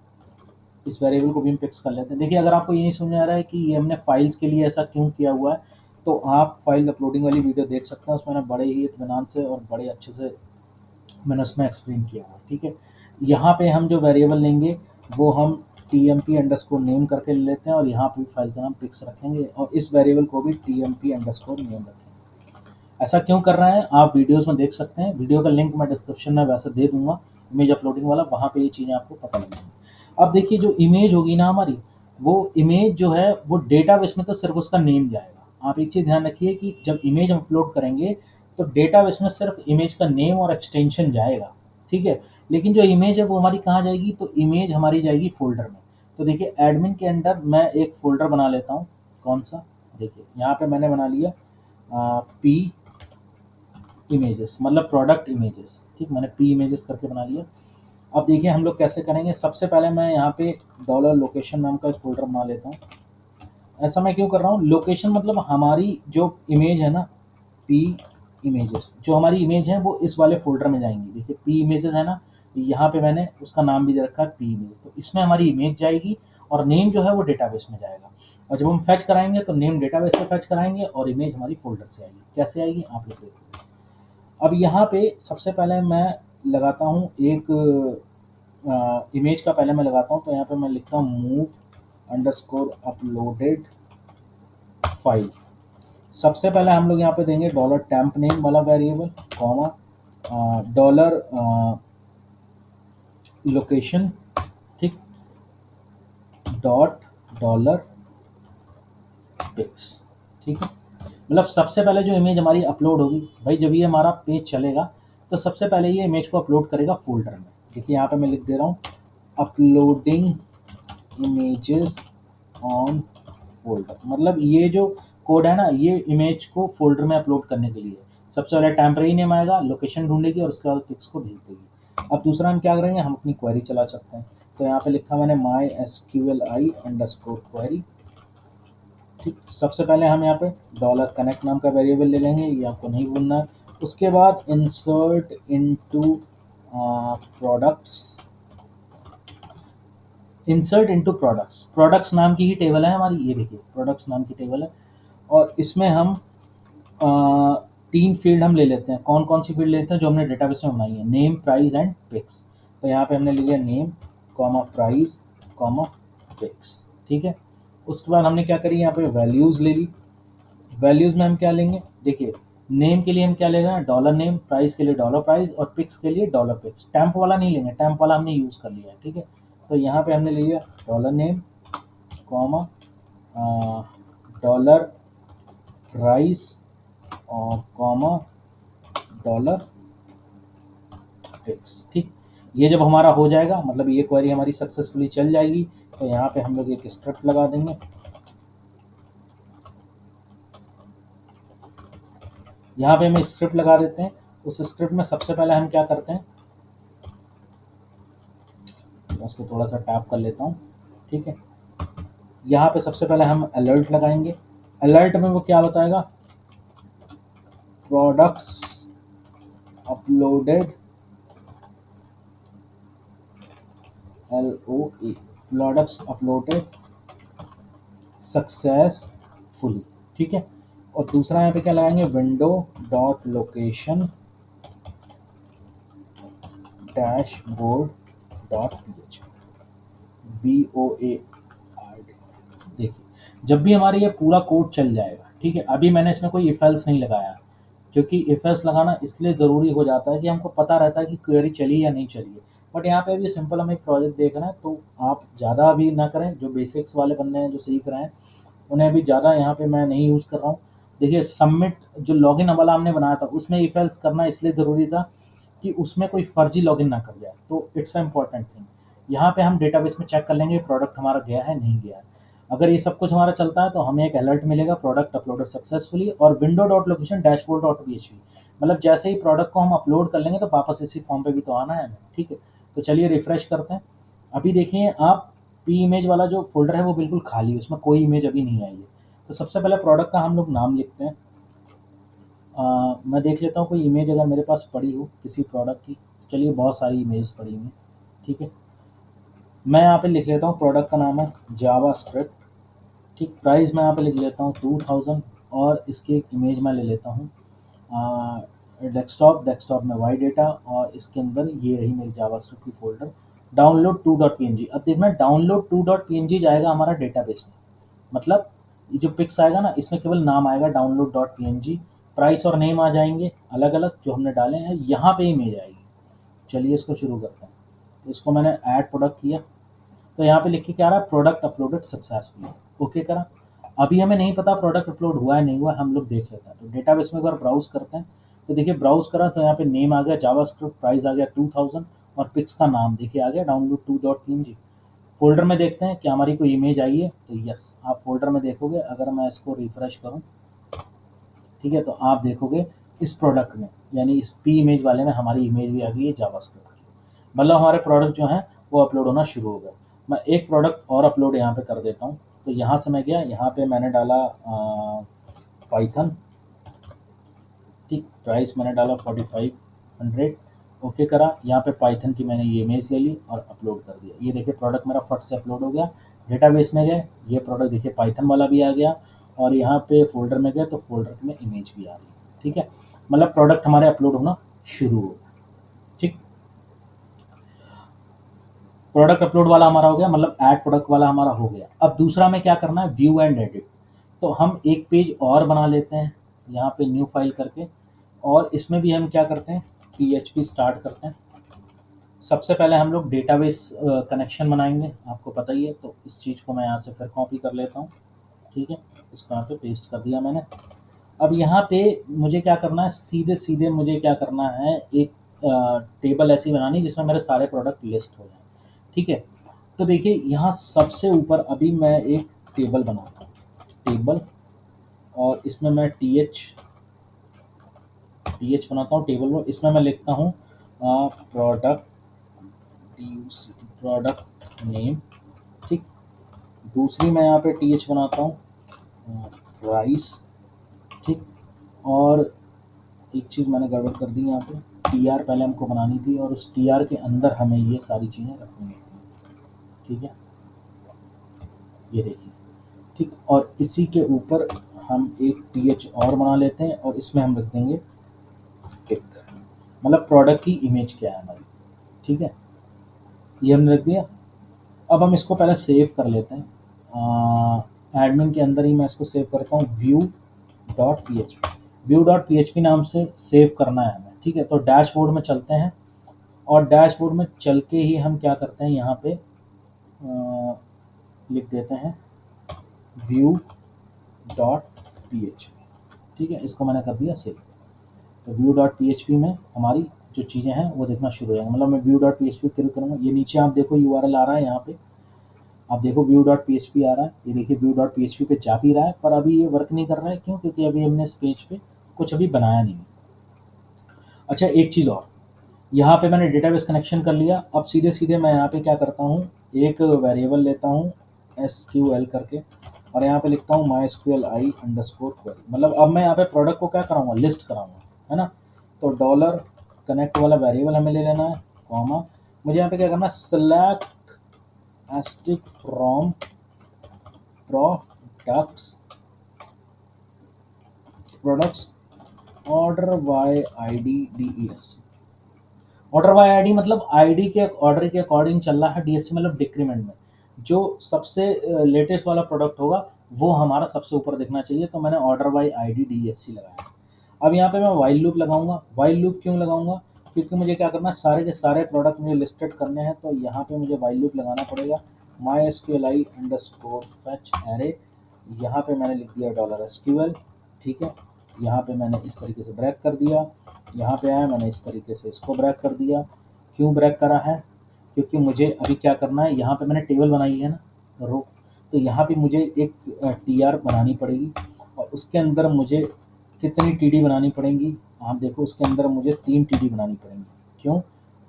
इस वेरिएबल को भी हम पिक्स कर लेते हैं। देखिए अगर आपको ये नहीं समझ में आ रहा है कि ये हमने फाइल्स के लिए ऐसा क्यों किया हुआ है, तो आप फाइल अपलोडिंग वाली वीडियो देख सकते हैं, उसमें मैंने बड़े ही इत्मीनान से और बड़े अच्छे से मैंने उसमें एक्सप्लेन किया हुआ है। ठीक है, यहाँ पे हम जो वेरिएबल लेंगे वो हम TMP_नेम करके ले लेते हैं, और यहाँ पे फाइल का नाम पिक्स रखेंगे, और इस वेरिएबल को भी TMP_नेम रखेंगे। ऐसा क्यों कर रहे हैं आप वीडियोस में देख सकते हैं, वीडियो का लिंक मैं डिस्क्रिप्शन में वैसे दे दूंगा, इमेज अपलोडिंग वाला, वहाँ पे ये चीज़ें आपको पता लगेंगी। अब देखिए जो इमेज होगी ना हमारी, वो इमेज जो है वो डेटाबेस में तो सिर्फ उसका नेम जाएगा। आप एक चीज़ ध्यान रखिए कि जब इमेज हम अपलोड करेंगे तो डेटाबेस में सिर्फ इमेज का नेम और एक्सटेंशन जाएगा, ठीक है। लेकिन जो इमेज है वो हमारी कहाँ जाएगी, तो इमेज हमारी जाएगी फ़ोल्डर में। तो देखिए एडमिन के अंडर मैं एक फ़ोल्डर बना लेता हूँ, कौन-सा, देखिए यहाँ पे मैंने बना लिया पी इमेजेस, मतलब प्रोडक्ट इमेजेस, ठीक, मैंने पी इमेजेस करके बना लिया। अब देखिए हम लोग कैसे करेंगे, सबसे पहले मैं यहाँ पे डॉलर लोकेशन नाम का एक फ़ोल्डर बना लेता हूँ। ऐसा मैं क्यों कर रहा हूँ, लोकेशन मतलब हमारी जो इमेज है ना, पी इमेजेस, जो हमारी इमेज है वो इस वाले फ़ोल्डर में जाएँगी। देखिए पी इमेजेस है ना, यहाँ पे मैंने उसका नाम भी दे रखा है पी इमेज, तो इसमें हमारी इमेज जाएगी और नेम जो है वो डेटाबेस में जाएगा। और जब हम फेच कराएँगे तो नेम डेटाबेस से फेच कराएँगे और इमेज हमारी फ़ोल्डर से आएगी। कैसे आएगी आप लोग देखिए। अब यहाँ पे सबसे पहले मैं लगाता हूँ एक इमेज का, पहले मैं लगाता हूँ तो यहाँ पे मैं लिखता हूँ मूव अंडरस्कोर अपलोडेड फाइल। सबसे पहले हम लोग यहाँ पे देंगे डॉलर टेम्प नेम वाला वेरिएबल, कॉमा डॉलर लोकेशन, ठीक, डॉट डॉलर पिक्स, ठीक है। मतलब सबसे पहले जो इमेज हमारी अपलोड होगी भाई, जब ये हमारा पेज चलेगा तो सबसे पहले ये इमेज को अपलोड करेगा फोल्डर में। देखिए यहाँ पे मैं लिख दे रहा हूँ अपलोडिंग इमेजेस ऑन फोल्डर, मतलब ये जो कोड है ना, ये इमेज को फोल्डर में अपलोड करने के लिए। सबसे पहले टेम्परेरी नेम आएगा, लोकेशन ढूंढेगी और उसके बाद पिक्स को भेज देगी। अब दूसरा हम क्या करेंगे, हम अपनी क्वेरी चला सकते हैं। तो यहाँ पे लिखा मैंने माई SQLi अंडरस्कोर क्वेरी, ठीक। सबसे पहले हम यहाँ पे डॉलर कनेक्ट नाम का वेरिएबल ले लेंगे, ये आपको नहीं भूलना है। उसके बाद insert into products, insert into products, products नाम की ही टेबल है हमारी, ये देखिए प्रोडक्ट्स नाम की टेबल है। और इसमें हम अ, 3 फील्ड हम ले लेते हैं। कौन-कौन सी फील्ड लेते हैं, जो हमने डेटाबेस में बनाई है, नेम, प्राइस एंड पिक्स। तो यहाँ पे हमने लिया name, comma price, comma pics, ठीक है। उसके बाद हमने क्या करी, यहाँ पे वैल्यूज़ ले ली। वैल्यूज़ में हम क्या लेंगे, देखिए नेम के लिए हम क्या ले रहे हैं, डॉलर नेम, प्राइस के लिए डॉलर प्राइस और पिक्स के लिए डॉलर पिक्स। टैम्प वाला नहीं लेंगे, टैम्प वाला हमने यूज़ कर लिया है, ठीक है। तो यहाँ पे हमने ले लिया dollar name, comma dollar price और कॉमा डॉलर पिक्स, ठीक। ये जब हमारा हो जाएगा, मतलब ये क्वेरी हमारी सक्सेसफुली चल जाएगी, तो यहाँ पे हम लोग एक स्क्रिप्ट लगा देंगे। यहाँ पे हम एक स्क्रिप्ट लगा देते हैं। उस स्क्रिप्ट में सबसे पहले हम क्या करते हैं, मैं उसको थोड़ा सा टैप कर लेता हूँ, ठीक है। यहाँ पे सबसे पहले हम अलर्ट लगाएंगे। अलर्ट में वो क्या बताएगा, products uploaded, LOA, products uploaded successfully, ठीक है। और दूसरा यहाँ पे क्या लगाएंगे, window dot location dashboard dot BOARD। देखिए जब भी हमारे ये पूरा कोड चल जाएगा, ठीक है। अभी मैंने इसमें कोई इफ एल्स नहीं लगाया, क्योंकि इफ एल्स लगाना इसलिए ज़रूरी हो जाता है कि हमको पता रहता है कि क्वेरी चली या नहीं चली है। बट यहाँ पे अभी सिंपल हम एक प्रोजेक्ट देख रहे हैं, तो आप ज़्यादा अभी ना करें। जो बेसिक्स वाले बंदे हैं जो सीख रहे हैं, उन्हें अभी ज़्यादा यहाँ पे मैं नहीं यूज़ कर रहा हूँ। देखिए सबमिट जो लॉगिन वाला हमने बनाया था, उसमें इफ एल्स करना इसलिए ज़रूरी था कि उसमें कोई फर्जी लॉगिन ना कर जाए, तो इट्स अ इम्पॉर्टेंट थिंग। यहाँ पे हम डेटाबेस में चेक कर लेंगे प्रोडक्ट हमारा गया है नहीं गया है। अगर ये सब कुछ हमारा चलता है तो हमें एक अलर्ट मिलेगा, प्रोडक्ट अपलोडेड सक्सेसफुली, और window dot location dashboard dot PHP, मतलब जैसे ही प्रोडक्ट को हम अपलोड कर लेंगे तो वापस इसी फॉर्म पे भी तो आना है हमें, ठीक है। तो चलिए रिफ्रेश करते हैं। अभी देखिए आप, पी इमेज वाला जो फोल्डर है वो बिल्कुल खाली है, उसमें कोई इमेज अभी नहीं आई है। तो सबसे पहले प्रोडक्ट का हम लोग नाम लिखते हैं। मैं देख लेता हूँ कोई इमेज अगर मेरे पास पड़ी हो किसी प्रोडक्ट की। चलिए बहुत सारी इमेज पड़ी हुई हैं, ठीक है। मैं यहाँ पे लिख लेता हूँ, प्रोडक्ट का नाम है जावा स्क्रिप्ट, ठीक। प्राइस मैं यहाँ पे लिख लेता हूँ 2000 और इसकी एक इमेज मैं ले लेता हूँ डेस्कटॉप में वाई डेटा, और इसके अंदर ये रही मेरी जावा स्क्रिप्ट की फोल्डर, डाउनलोड 2.png। अब देखना डाउनलोड 2.png जाएगा हमारा डेटाबेस में, मतलब ये जो पिक्स आएगा ना, इसमें केवल नाम आएगा download.png, प्राइस और नेम आ जाएंगे अलग अलग जो हमने डाले हैं, यहाँ पे इमेज आएगी। चलिए इसको शुरू करते हैं। तो इसको मैंने ऐड प्रोडक्ट किया, तो यहाँ पे लिख के क्या आ रहा है, प्रोडक्ट अपलोडेड सक्सेसफुली, ओके करा। अभी हमें नहीं पता प्रोडक्ट अपलोड हुआ है नहीं हुआ, हम लोग देख लेते हैं। तो डेटाबेस में एक बार ब्राउज करते हैं, तो देखिए ब्राउज करा तो यहाँ पे नेम आ गया जावास्क्रिप्ट, प्राइस आ गया 2000 और पिक्स का नाम देखिए आ गया download2.png। फ़ोल्डर में देखते हैं क्या हमारी कोई इमेज आई है, तो यस आप फ़ोल्डर में देखोगे, अगर मैं इसको रिफ्रेश करूँ, ठीक है, तो आप देखोगे इस प्रोडक्ट में यानी इस पी इमेज वाले में हमारी इमेज भी आ गई है जावास्क्रिप्ट की। मतलब हमारे प्रोडक्ट जो हैं वो अपलोड होना शुरू हो गए। मैं एक प्रोडक्ट और अपलोड यहाँ पे कर देता हूँ। तो यहाँ से मैं गया, यहाँ पे मैंने डाला पाइथन, ठीक, प्राइस मैंने डाला 4500, ओके करा। यहाँ पे पाइथन की मैंने ये इमेज ले ली और अपलोड कर दिया। ये देखिए प्रोडक्ट मेरा फट से अपलोड हो गया। डेटाबेस में गए, ये प्रोडक्ट देखिए पाइथन वाला भी आ गया, और यहाँ पे फोल्डर में गए तो फोल्डर में इमेज भी आ रही है, ठीक है। मतलब प्रोडक्ट हमारे अपलोड होना शुरू हो गया, ठीक। प्रोडक्ट अपलोड वाला हमारा हो गया, मतलब ऐड प्रोडक्ट वाला हमारा हो गया। अब दूसरा में क्या करना है, व्यू एंड एडिट। तो हम एक पेज और बना लेते हैं यहाँ पे न्यू फाइल करके, और इसमें भी हम क्या करते हैं, PHP स्टार्ट करते हैं। सबसे पहले हम लोग डेटाबेस कनेक्शन बनाएंगे, आपको पता ही है। तो इस चीज़ को मैं यहाँ से फिर कॉपी कर लेता हूँ, ठीक है, इसको यहाँ पे पेस्ट कर दिया मैंने। अब यहाँ पे मुझे क्या करना है, सीधे सीधे मुझे क्या करना है, एक टेबल ऐसी बनानी जिसमें मेरे सारे प्रोडक्ट लिस्ट हो जाए, ठीक है। तो देखिए यहाँ सबसे ऊपर अभी मैं एक टेबल बनाता हूँ, टेबल, और इसमें मैं टीएच बनाता हूँ टेबल में। इसमें मैं लिखता हूँ प्रोडक्ट प्रोडक्ट नेम, ठीक। दूसरी मैं यहाँ पे टीएच बनाता हूँ प्राइस, ठीक। और एक चीज़ मैंने गड़बड़ कर दी यहाँ पे, टीआर पहले हमको बनानी थी, और उस टीआर के अंदर हमें ये सारी चीज़ें रखनी है, ठीक है, ये देखिए, ठीक। और इसी के ऊपर हम एक टीएच और बना लेते हैं, और इसमें हम रख देंगे पिक, मतलब प्रोडक्ट की इमेज क्या है हमारी, ठीक है, ये हमने रख दिया। अब हम इसको पहले सेव कर लेते हैं। एडमिन के अंदर ही मैं इसको सेव करता हूँ, व्यू.php नाम से सेव करना है हमें, ठीक है। तो डैशबोर्ड में चलते हैं, और डैशबोर्ड में चल के ही हम क्या करते हैं, यहाँ पे लिख देते हैं व्यू.php, ठीक है, इसको मैंने कर दिया सेव। तो व्यू.php में हमारी जो चीज़ें हैं वो देखना शुरू हो जाएंगे। मतलब मैं व्यू.php क्लिक करूँगा, ये नीचे आप देखो URL आ रहा है, यहाँ पे आप देखो व्यू.php आ रहा है, ये देखिए व्यू.php पे जा भी रहा है, पर अभी ये वर्क नहीं कर रहा है। क्यों? क्योंकि अभी हमने इस पेज पे कुछ अभी बनाया नहीं है। अच्छा, एक चीज़ और, यहाँ पे मैंने डेटाबेस कनेक्शन कर लिया। अब सीधे सीधे मैं यहाँ पे क्या करता हूँ, एक वेरिएबल लेता हूँ SQL करके, और यहाँ पे लिखता हूँ MySQLi _ query। मतलब अब मैं यहाँ पे प्रोडक्ट को क्या कराऊंगा, लिस्ट कराऊंगा, है ना। तो डॉलर कनेक्ट वाला वेरिएबल हमें ले लेना है, कॉमा, मुझे यहाँ पे क्या करना है, select asterisk from products order by ID DES। Order by ID मतलब आईडी के ऑर्डर के अकॉर्डिंग चल रहा है, डीएससी मतलब डिक्रीमेंट में। जो सबसे लेटेस्ट वाला प्रोडक्ट होगा वो हमारा सबसे ऊपर दिखना चाहिए। तो मैंने ऑर्डर बाय आईडी डीएससी लगाया। अब यहाँ पे मैं वाइल लूप लगाऊंगा। वाइल लूप क्यों लगाऊंगा? क्योंकि मुझे क्या करना है, सारे के सारे प्रोडक्ट मुझे लिस्टेड करने हैं। तो यहाँ पे मुझे वाइल लूप लगाना पड़ेगा। MySQLi _ fetch array, यहाँ पे मैंने लिख दिया $SQL, ठीक है। यहाँ पे मैंने इस तरीके से ब्रैक कर दिया, यहाँ पे आया मैंने इस तरीके से इसको ब्रैक कर दिया। क्यों ब्रैक करा है? क्योंकि मुझे अभी क्या करना है, यहाँ पे मैंने टेबल बनाई है ना रो, तो यहाँ पे मुझे एक TR बनानी पड़ेगी, और उसके अंदर मुझे कितनी TD बनानी पड़ेंगी, आप देखो उसके अंदर मुझे 3 TD बनानी पड़ेंगी। क्यों?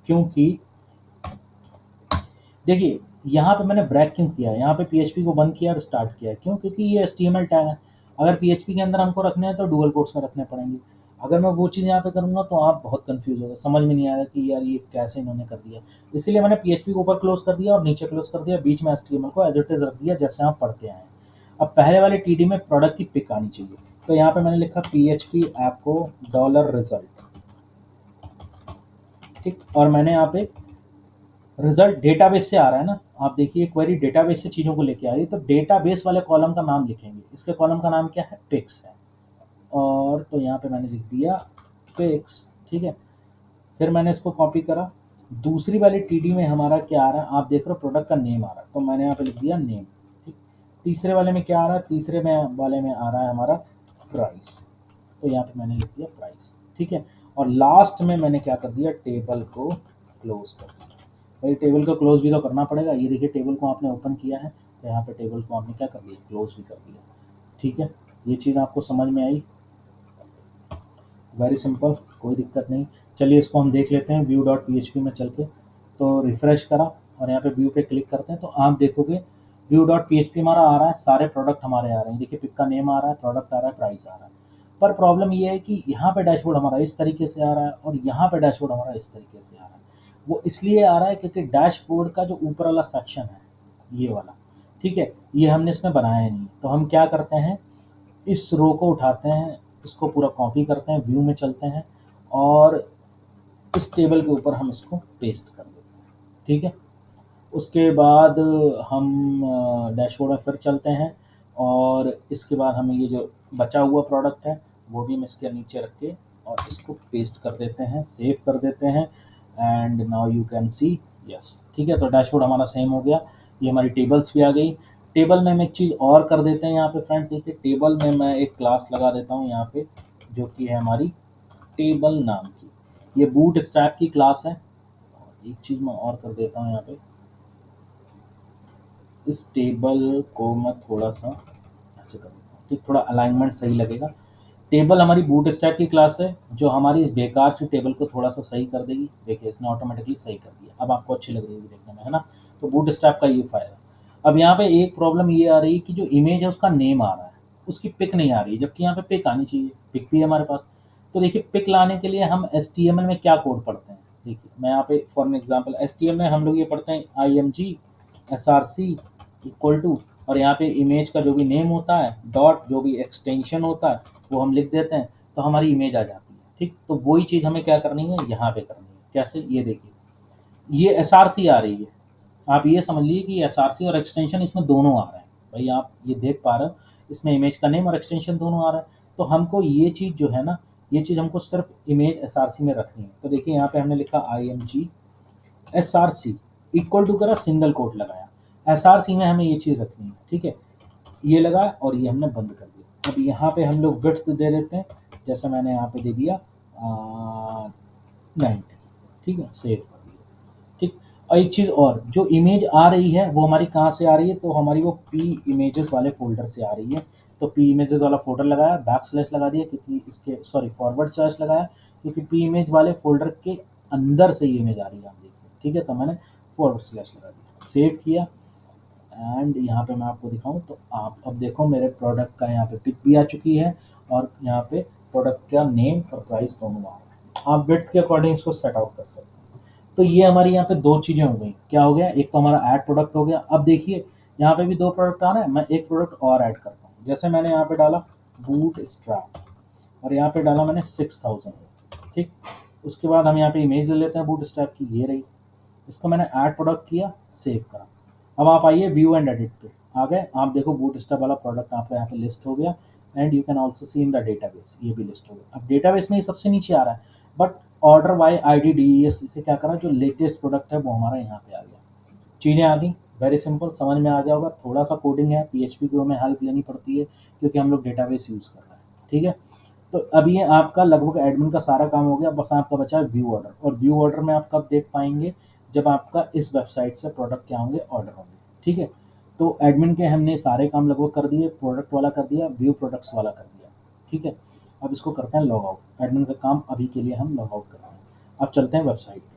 क्योंकि देखिए यहाँ पे मैंने ब्रैक क्यों किया है, यहाँ पे PHP को बंद किया और स्टार्ट किया है। क्यों? क्योंकि ये HTML टैग है। अगर PHP के अंदर हमको रखने हैं तो डुअल कोट्स में रखने पड़ेंगे। अगर मैं वो चीज़ यहाँ पे करूँगा तो आप बहुत कंफ्यूज होगा, समझ में नहीं आएगा कि यार ये कैसे इन्होंने कर दिया। इसीलिए मैंने PHP को ऊपर क्लोज कर दिया और नीचे क्लोज कर दिया, बीच में HTML को एज इट इज रख दिया जैसे आप पढ़ते आए हैं। अब पहले वाले TD में प्रोडक्ट की पिक आनी चाहिए। तो यहाँ पे मैंने लिखा PHP आपको $result, ठीक। और मैंने यहाँ पे रिजल्ट डेटाबेस से आ रहा है ना, आप देखिए क्वेरी डेटाबेस से चीज़ों को लेके आ रही है। तो डेटाबेस वाले कॉलम का नाम लिखेंगे, इसके कॉलम का नाम क्या है, पिक्स है। और तो यहाँ पे मैंने लिख दिया पिक्स, ठीक है। फिर मैंने इसको कॉपी करा दूसरी वाली टीडी में हमारा क्या आ रहा है, आप देख रहे हो प्रोडक्ट का नेम आ रहा है, तो मैंने यहाँ पे लिख दिया नेम। ठीक, तीसरे वाले में क्या आ रहा है, तीसरे में वाले में आ रहा है हमारा प्राइस, तो यहाँ पे मैंने लिख दिया प्राइस। ठीक है, और लास्ट में मैंने क्या कर दिया, टेबल को क्लोज कर दिया। भाई टेबल को क्लोज भी तो करना पड़ेगा, ये देखिए टेबल को आपने ओपन किया है, तो यहाँ पे टेबल को आपने क्या कर दिया, क्लोज भी कर दिया। ठीक है, ये चीज़ आपको समझ में आई, वेरी सिंपल, कोई दिक्कत नहीं। चलिए इसको हम देख लेते हैं व्यू डॉट पी में चल के। तो रिफ्रेश करा और यहाँ पे व्यू पे क्लिक करते हैं, तो आप देखोगे व्यू डॉट पी हमारा आ रहा है, सारे प्रोडक्ट हमारे आ रहे हैं। देखिए पिक का नेम आ रहा है, प्रोडक्ट आ रहा है, प्राइस आ रहा है। पर प्रॉब्लम ये है कि यहाँ पे डैशबोर्ड हमारा इस तरीके से आ रहा है और यहाँ पे डैशबोर्ड हमारा इस तरीके से आ रहा है। वो इसलिए आ रहा है क्योंकि डैशबोर्ड का जो ऊपर वाला सेक्शन है ये वाला, ठीक है, ये हमने इसमें बनाया नहीं। तो हम क्या करते हैं, इस रो को उठाते हैं, इसको पूरा कॉपी करते हैं, व्यू में चलते हैं और इस टेबल के ऊपर हम इसको पेस्ट कर देते हैं। ठीक है, उसके बाद हम डैशबोर्ड में फिर चलते हैं और इसके बाद हमें ये जो बचा हुआ प्रोडक्ट है वो भी हम इसके नीचे रख के और इसको पेस्ट कर देते हैं, सेव कर देते हैं and now you can see yes. ठीक है, तो डैशबोर्ड हमारा सेम हो गया, ये हमारी टेबल्स भी आ गई। टेबल में हम एक चीज़ और कर देते हैं यहाँ पे फ्रेंड्स, देखिए टेबल में मैं एक क्लास लगा देता हूँ यहाँ पे, जो कि है हमारी टेबल नाम की, ये बूट स्ट्रैप की क्लास है। एक चीज़ मैं और कर देता हूँ यहाँ पे, इस टेबल को मैं थोड़ा सा ऐसे कर देता हूँ, ठीक, थोड़ा अलाइनमेंट सही लगेगा। टेबल हमारी बूट स्ट्रैप की क्लास है जो हमारी इस बेकार सी टेबल को थोड़ा सा सही कर देगी। देखिए इसने ऑटोमेटिकली सही कर दिया, अब आपको अच्छी लग रही होगी देखने में, है ना। तो बूट स्ट्रैप का ये फायदा। अब यहाँ पे एक प्रॉब्लम ये आ रही है कि जो इमेज है उसका नेम आ रहा है, उसकी पिक नहीं आ रही है, जबकि यहाँ पे पिक आनी चाहिए, पिक भी है हमारे पास। तो देखिए पिक लाने के लिए हम HTML में क्या कोड पढ़ते हैं, देखिए मैं यहाँ पे फॉर एन एग्जाम्पल HTML में हम लोग ये पढ़ते हैं IMG SRC इक्वल टू, और यहाँ पे इमेज का जो भी नेम होता है डॉट, जो भी एक्सटेंशन होता है वो हम लिख देते हैं, तो हमारी इमेज आ जाती है। ठीक, तो वही चीज़ हमें क्या करनी है, यहाँ पे करनी है। कैसे, ये देखिए ये SRC आ रही है, आप ये समझ लीजिए कि SRC और एक्सटेंशन इसमें दोनों आ रहे हैं। भाई आप ये देख पा रहे हो, इसमें इमेज का नेम और एक्सटेंशन दोनों आ रहा है। तो हमको ये चीज़ जो है ना, ये चीज़ हमको सिर्फ इमेज SRC में रखनी है। तो देखिए यहाँ पे हमने लिखा IMG SRC इक्वल टू करा, सिंगल कोट लगाया, SRC में हमें ये चीज़ रखनी है। ठीक है, ये लगा और ये हमने बंद कर दिया। अब यहाँ पे हम लोग विड्थ दे देते हैं, जैसा मैंने यहाँ पे दे दिया 90। ठीक है, सेव कर दिया। ठीक, और एक चीज़ और, जो इमेज आ रही है वो हमारी कहाँ से आ रही है, तो हमारी वो पी इमेजेस वाले फोल्डर से आ रही है। तो पी इमेजेस वाला फोल्डर लगाया, बैक स्लैश लगा दिया क्योंकि इसके, सॉरी फॉरवर्ड स्लैश लगाया क्योंकि पी इमेज वाले फोल्डर के अंदर से ये इमेज आ रही है, आप देखिए। ठीक है, तो मैंने फॉरवर्ड स्लैश लगा दिया, सेव किया एंड यहाँ पे मैं आपको दिखाऊं तो आप अब देखो मेरे प्रोडक्ट का यहाँ पे पिक भी आ चुकी है और यहाँ पे प्रोडक्ट का नेम और प्राइस दोनों आ रहा है। आप विड्थ के अकॉर्डिंग इसको सेट आउट कर सकते हैं। तो ये हमारी यहाँ पे दो चीज़ें हो गई, क्या हो गया, एक तो हमारा ऐड प्रोडक्ट हो गया। अब देखिए यहाँ पे भी दो प्रोडक्ट आ रहे हैं, मैं एक प्रोडक्ट और ऐड करता हूँ। जैसे मैंने यहाँ पे डाला बूट स्ट्रैप और यहाँ पे डाला मैंने 6000। ठीक, उसके बाद हम यहाँ पे इमेज ले लेते हैं बूट स्ट्रैप की, ये रही, इसको मैंने ऐड प्रोडक्ट किया, सेव करा। अब आप आइए व्यू एंड एडिट पे आ गए, आप देखो बूट स्ट्रैप वाला प्रोडक्ट आपका यहाँ पे लिस्ट हो गया and you can also see in the database, ये भी लिस्ट हो गया। अब डेटाबेस में ये सबसे नीचे आ रहा है, but order by ID DES इसे क्या करा, जो लेटेस्ट प्रोडक्ट है वो हमारा यहाँ पे आ गया। चीज़ें आ गई, वेरी सिंपल, समझ में आ गया होगा। थोड़ा सा कोडिंग है, PHP की हमें हेल्प लेनी पड़ती है क्योंकि हम लोग डेटाबेस यूज़ कर रहे हैं। ठीक है, तो अब ये आपका लगभग एडमिन का सारा काम हो गया, बस आपका बचा है व्यू ऑर्डर। और व्यू ऑर्डर में आप कब देख पाएंगे, जब आपका इस वेबसाइट से प्रोडक्ट क्या होंगे, ऑर्डर होंगे। ठीक है, तो एडमिन के हमने सारे काम लगभग कर दिए, प्रोडक्ट वाला कर दिया, व्यू प्रोडक्ट्स वाला कर दिया। ठीक है, अब इसको करते हैं लॉग आउट। एडमिन का काम अभी के लिए हम लॉग आउट करते हैं। अब चलते हैं वेबसाइट पे।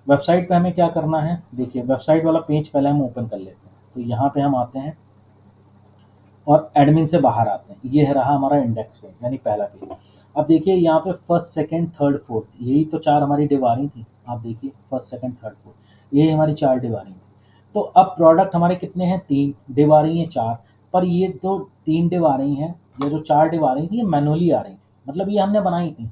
वेबसाइट पे हमें क्या करना है, देखिए वेबसाइट वाला पेज पहले हम ओपन कर लेते हैं। तो यहाँ पे हम आते हैं और एडमिन से बाहर आते हैं, ये रहा हमारा इंडेक्स पेज यानी पहला पेज। अब देखिए यहाँ पे फर्स्ट सेकंड थर्ड फोर्थ, यही तो चार हमारी डिव आ रही थी। आप देखिए फर्स्ट सेकंड थर्ड फोर्थ, यही हमारी चार डिव आ रही थी। तो अब प्रोडक्ट हमारे कितने हैं, तीन, डिव आ रही हैं चार, पर ये तो तीन डिव आ रही हैं, ये जो चार डिव आ रही थी ये मैनुअली आ रही थी, मतलब ये हमने बनाई थी।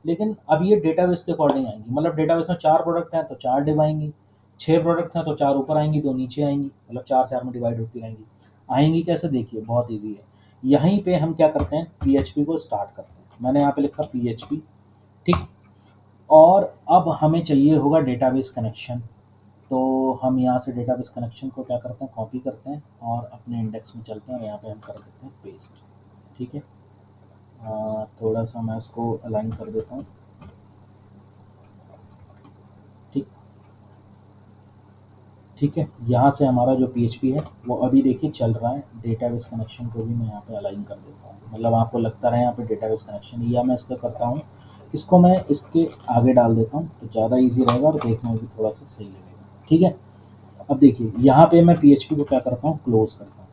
लेकिन अब ये डेटाबेस के अकॉर्डिंग आएंगी, मतलब डेटाबेस में चार प्रोडक्ट हैं तो चार डिव आएंगी, छः प्रोडक्ट हैं तो चार ऊपर आएंगी, दो नीचे आएंगी, मतलब चार चार में डिवाइड होती रहेंगी। आएंगी कैसे, देखिए बहुत ईजी है। यहीं पे हम क्या करते हैं, PHP को स्टार्ट करते हैं। मैंने यहाँ पे लिखा PHP। ठीक, और अब हमें चाहिए होगा डेटाबेस कनेक्शन। तो हम यहाँ से डेटाबेस कनेक्शन को क्या करते हैं, कॉपी करते हैं और अपने इंडेक्स में चलते हैं और यहाँ पे हम कर देते हैं पेस्ट। ठीक है, थोड़ा सा मैं इसको अलाइन कर देता हूँ। ठीक ठीक है, यहाँ से हमारा जो PHP है वो अभी देखिए चल रहा है। डेटाबेस कनेक्शन को भी मैं यहाँ पे अलाइन कर देता हूँ, मतलब आपको लगता रहे यहाँ पे डेटाबेस कनेक्शन, या मैं इसका करता हूँ इसको मैं इसके आगे डाल देता हूँ तो ज़्यादा इजी रहेगा और देखने में भी थोड़ा सा सही लगेगा। ठीक है, अब देखिए यहाँ पे मैं PHP को क्या करता हूँ, क्लोज करता हूँ।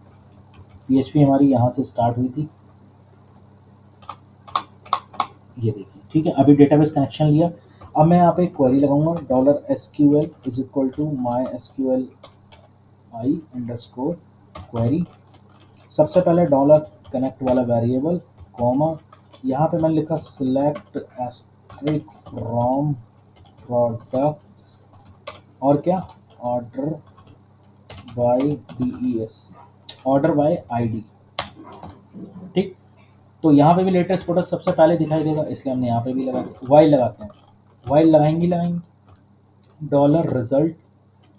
PHP हमारी यहाँ से स्टार्ट हुई थी, ये देखिए। ठीक है, अभी डेटाबेस कनेक्शन लिया। अब मैं यहाँ पे एक क्वेरी लगाऊंगा, $SQL is equal to my SQL I underscore query. सबसे पहले डॉलर कनेक्ट वाला वेरिएबल, कॉमा, यहाँ पे मैंने लिखा सिलेक्ट एस्ट्रिक फ्रॉम प्रोडक्ट्स और क्या, order by DES, order by ID। ठीक, तो यहाँ पे भी लेटेस्ट प्रोडक्ट सबसे पहले दिखाई देगा, इसलिए हमने यहाँ पे भी लगा दिया। वाइल लगाते हैं, वाइल लगाएंगे dollar result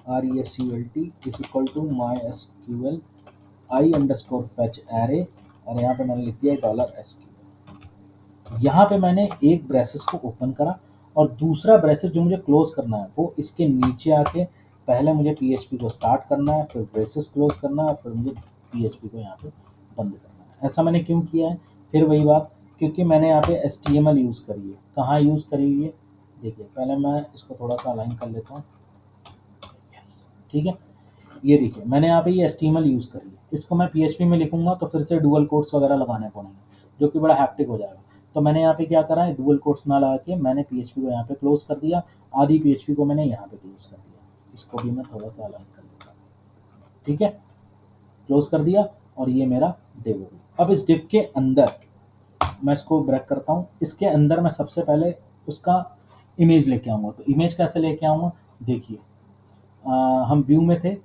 RESULT is equal to my SQL I underscore fetch array, और यहाँ पे मैंने लिख दिया $SQL। यहाँ पे मैंने एक ब्रेसेस को ओपन करा और दूसरा ब्रेसेस जो मुझे क्लोज करना है वो इसके नीचे आके पहले मुझे PHP को स्टार्ट करना है, फिर ब्रेसेस क्लोज करना है, फिर मुझे PHP को यहाँ पे बंद करना है। ऐसा मैंने क्यों किया है, फिर वही बात, क्योंकि मैंने यहाँ पे HTML यूज़ करी है। कहाँ यूज़ करी हुई है, देखिए पहले मैं इसको थोड़ा सा अलाइन कर लेता हूँ। यस, ठीक है, ये देखिए मैंने यहाँ पे ये HTML यूज़ करी है। इसको मैं PHP में लिखूंगा तो फिर से डुअल कोट्स वगैरह लगाने पड़ेंगे, जो कि बड़ा हैप्टिक हो जाएगा। तो मैंने यहाँ पे क्या करा है, डुअल कोट्स ना लगा के मैंने PHP को यहाँ पे क्लोज कर दिया, आधी PHP को मैंने यहाँ पे क्लोज कर दिया। इसको भी मैं थोड़ा सा अलाइन कर लेता हूँ। ठीक है, क्लोज कर दिया और ये मेरा डिव हो गया। अब इस डिव के अंदर मैं इसको ब्रेक करता हूँ, इसके अंदर मैं सबसे पहले उसका इमेज लेके आऊँगा। तो इमेज कैसे लेके आऊँगा, देखिए हम व्यू में थे,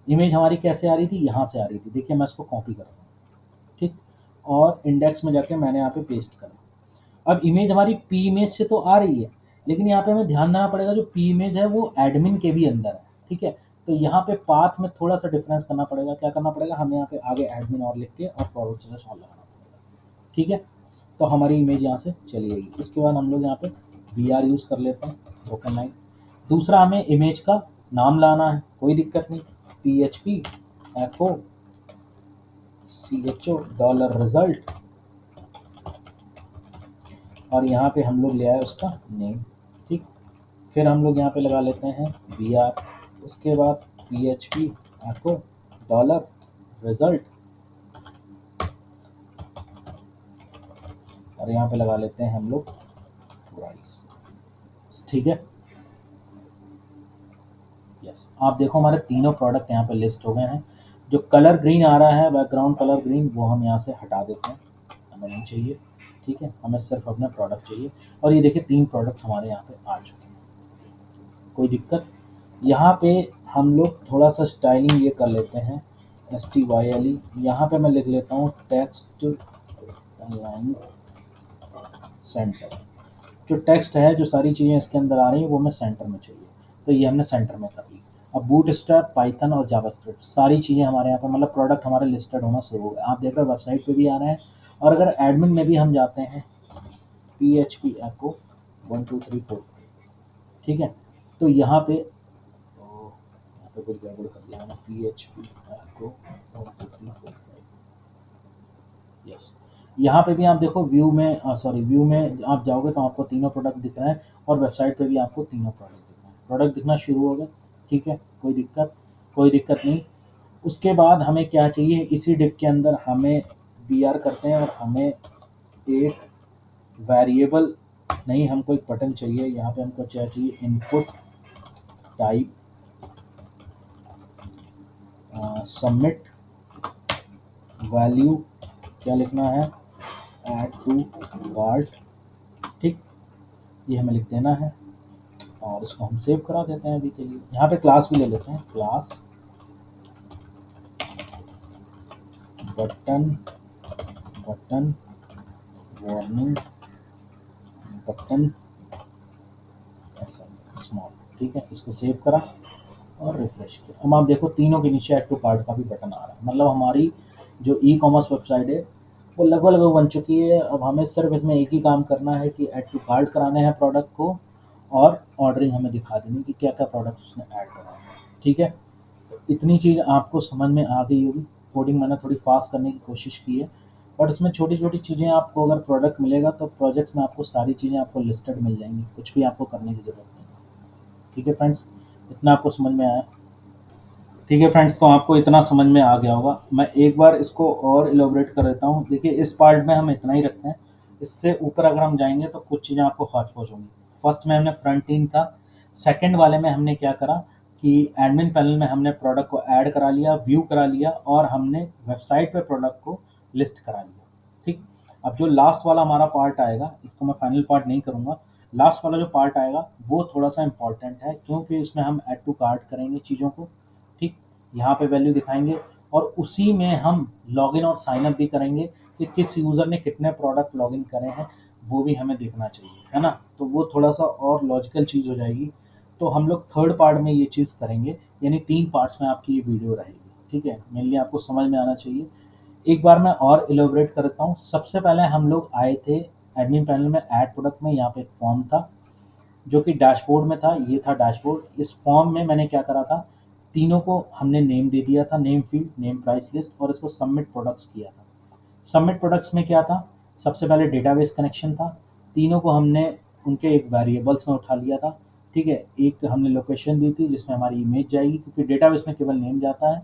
इमेज हमारी कैसे आ रही थी, यहाँ से आ रही थी। देखिए मैं इसको कॉपी करता हूँ, ठीक, और इंडेक्स में जाके मैंने यहाँ पे पेस्ट करा। अब इमेज हमारी पी इमेज से तो आ रही है, लेकिन यहाँ पे हमें ध्यान देना पड़ेगा जो पी इमेज है वो एडमिन के भी अंदर है। ठीक है, तो यहाँ पे पाथ में थोड़ा सा डिफरेंस करना पड़ेगा। क्या करना पड़ेगा, हमें यहाँ पे आगे एडमिन और लिख के और फॉरवर्ड स्लैश और लगाना पड़ेगा। ठीक है, तो हमारी इमेज यहाँ से चली जाएगी। इसके बाद हम लोग यहाँ पे BR यूज़ कर लेते हैं, ब्रोकन लाइन। दूसरा हमें इमेज का नाम लाना है, कोई दिक्कत नहीं, PHP echo CHO dollar result, और यहाँ पे हम लोग ले आए उसका नेम। ठीक, फिर हम लोग यहाँ पे लगा लेते हैं BR, उसके बाद PHP echo डॉलर रिजल्ट, और यहाँ पे लगा लेते हैं हम लोग प्राइस। ठीक है, यस, आप देखो हमारे तीनों प्रोडक्ट यहाँ पे लिस्ट हो गए हैं। जो कलर ग्रीन आ रहा है, बैकग्राउंड कलर ग्रीन, वो हम यहाँ से हटा देते हैं, हमें नहीं चाहिए। ठीक है, हमें सिर्फ अपना प्रोडक्ट चाहिए। और ये देखिए 3 प्रोडक्ट हमारे यहाँ पे आ चुके हैं, कोई दिक्कत। यहाँ पे हम लोग थोड़ा सा स्टाइलिंग ये कर लेते हैं, STYLE। यहाँ पे मैं लिख लेता हूँ टेक्स्ट लाइन सेंटर। जो टेक्स्ट है, जो सारी चीज़ें इसके अंदर आ रही हैं वो मैं सेंटर में चाहिए, तो ये हमने सेंटर में कर ली। अब बूटस्ट्रैप, पाइथन और जावास्क्रिप्ट सारी चीज़ें हमारे यहाँ पे, मतलब प्रोडक्ट हमारे लिस्टेड होना शुरू हो गए। आप देख रहे हो वेबसाइट पे भी आ रहे हैं, और अगर एडमिन में भी हम जाते हैं PHP echo 1 2 3 4 5, ठीक है, तो यहाँ पे कुछ गड़बड़ कर दिया मैंने, PHP echo 1 2 3 4 5, यस। यहाँ पे भी आप देखो व्यू में, सॉरी, व्यू में आप जाओगे तो आपको तीनों प्रोडक्ट दिख रहे हैं, और वेबसाइट पे भी आपको तीनों प्रोडक्ट दिख रहे हैं। प्रोडक्ट दिखना शुरू हो गए, ठीक है, कोई दिक्कत नहीं। उसके बाद हमें क्या चाहिए, इसी डिप के अंदर हमें BR करते हैं, और हमें एक वेरिएबल नहीं, हमको एक बटन चाहिए। यहाँ पे हमको क्या चाहिए, इनपुट टाइप सबमिट वैल्यू, क्या लिखना है, ऐड टू कार्ट। ठीक, ये हमें लिख देना है, और इसको हम सेव करा देते हैं अभी के लिए। यहाँ पे क्लास भी ले लेते हैं, class button warning button small. ठीक है, इसको सेव करा और रिफ्रेश किया। अब आप देखो तीनों के नीचे ऐड टू कार्ट का भी बटन आ रहा है, मतलब हमारी जो ई कॉमर्स वेबसाइट है वो लगभग लगभग बन चुकी है। अब हमें सिर्फ इसमें एक ही काम करना है कि ऐड टू कार्ट कराने हैं प्रोडक्ट को, और ऑर्डरिंग हमें दिखा देनी कि क्या क्या प्रोडक्ट उसने ऐड करा है। ठीक है, तो इतनी चीज़ आपको समझ में आ गई होगी। कोडिंग मैंने थोड़ी फास्ट करने की कोशिश की है, बट उसमें छोटी छोटी चीज़ें आपको अगर प्रोडक्ट मिलेगा तो प्रोजेक्ट्स में आपको सारी चीज़ें आपको लिस्टेड मिल जाएंगी, कुछ भी आपको करने की ज़रूरत नहीं है। ठीक है फ्रेंड्स, इतना आपको समझ में आया? ठीक है फ्रेंड्स, तो आपको इतना समझ में आ गया होगा। मैं एक बार इसको और इलोबरेट कर देता हूँ। देखिए इस पार्ट में हम इतना ही रखते हैं, इससे ऊपर अगर हम जाएंगे तो कुछ चीज़ें आपको हौच पौच होंगी। फर्स्ट में हमने फ्रंट एंड था, सेकंड वाले में हमने क्या करा कि एडमिन पैनल में हमने प्रोडक्ट को ऐड करा लिया, व्यू करा लिया, और हमने वेबसाइट पे प्रोडक्ट को लिस्ट करा लिया। ठीक, अब जो लास्ट वाला हमारा पार्ट आएगा, इसको मैं फाइनल पार्ट नहीं करूँगा, लास्ट वाला जो पार्ट आएगा वो थोड़ा सा इंपॉर्टेंट है, क्योंकि उसमें हम ऐड टू कार्ट करेंगे चीज़ों को। ठीक, यहाँ पे वैल्यू दिखाएंगे, और उसी में हम लॉगिन और साइन अप भी करेंगे कि किस यूज़र ने कितने प्रोडक्ट लॉगिन करे हैं, वो भी हमें देखना चाहिए, है ना। तो वो थोड़ा सा और लॉजिकल चीज़ हो जाएगी। तो हम लोग थर्ड पार्ट में ये चीज़ करेंगे, यानी 3 पार्ट्स में आपकी ये वीडियो रहेगी। ठीक है, मेनली आपको समझ में आना चाहिए। एक बार मैं और इलेबोरेट करता हूँ। सबसे पहले हम लोग आए थे एडमिन पैनल में, ऐड प्रोडक्ट में, यहाँ पे एक फॉर्म था जो कि डैशबोर्ड में था, ये था डैशबोर्ड। इस फॉर्म में मैंने क्या करा था, तीनों को हमने नेम दे दिया था, name field, name price list, और इसको सबमिट प्रोडक्ट्स किया था। सबमिट प्रोडक्ट्स में क्या था, सबसे पहले डेटाबेस कनेक्शन था, तीनों को हमने उनके एक वेरिएबल्स में उठा लिया था। ठीक है, एक हमने लोकेशन दी थी जिसमें हमारी इमेज जाएगी, क्योंकि डेटाबेस में केवल नेम जाता है।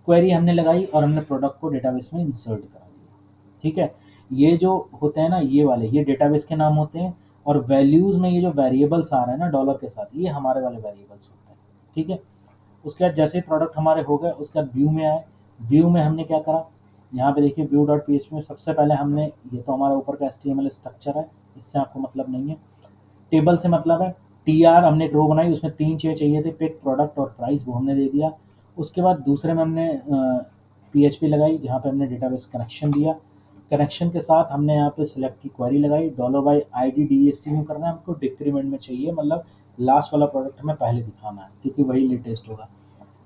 क्वेरी हमने लगाई और हमने प्रोडक्ट को डेटाबेस में इंसर्ट करा दिया। ठीक है, ये जो होते हैं ना, ये वाले, ये डेटाबेस के नाम होते हैं, और वैल्यूज़ में ये जो वेरिएबल्स आ रहे हैं ना डॉलर के साथ, ये हमारे वाले वेरिएबल्स होते हैं। ठीक है, उसके बाद जैसे प्रोडक्ट हमारे हो गए, उसके बाद व्यू में आए। व्यू में हमने क्या करा, यहाँ पे देखिए view dot P H P में सबसे पहले हमने, ये तो हमारा ऊपर का HTML स्ट्रक्चर है, इससे आपको मतलब नहीं है। टेबल से मतलब है, TR हमने एक रो बनाई, उसमें 3 चीज़ें चाहिए थे, पिक, प्रोडक्ट और प्राइस, वो हमने दे दिया। उसके बाद दूसरे में हमने PHP लगाई, जहाँ पे हमने डेटाबेस कनेक्शन दिया। कनेक्शन के साथ हमने यहाँ पे सिलेक्ट की क्वेरी लगाई, $by-ID DEST में करना है हमको, डिक्रीमेंट में चाहिए, मतलब लास्ट वाला प्रोडक्ट हमें पहले दिखाना है क्योंकि वही लेटेस्ट होगा।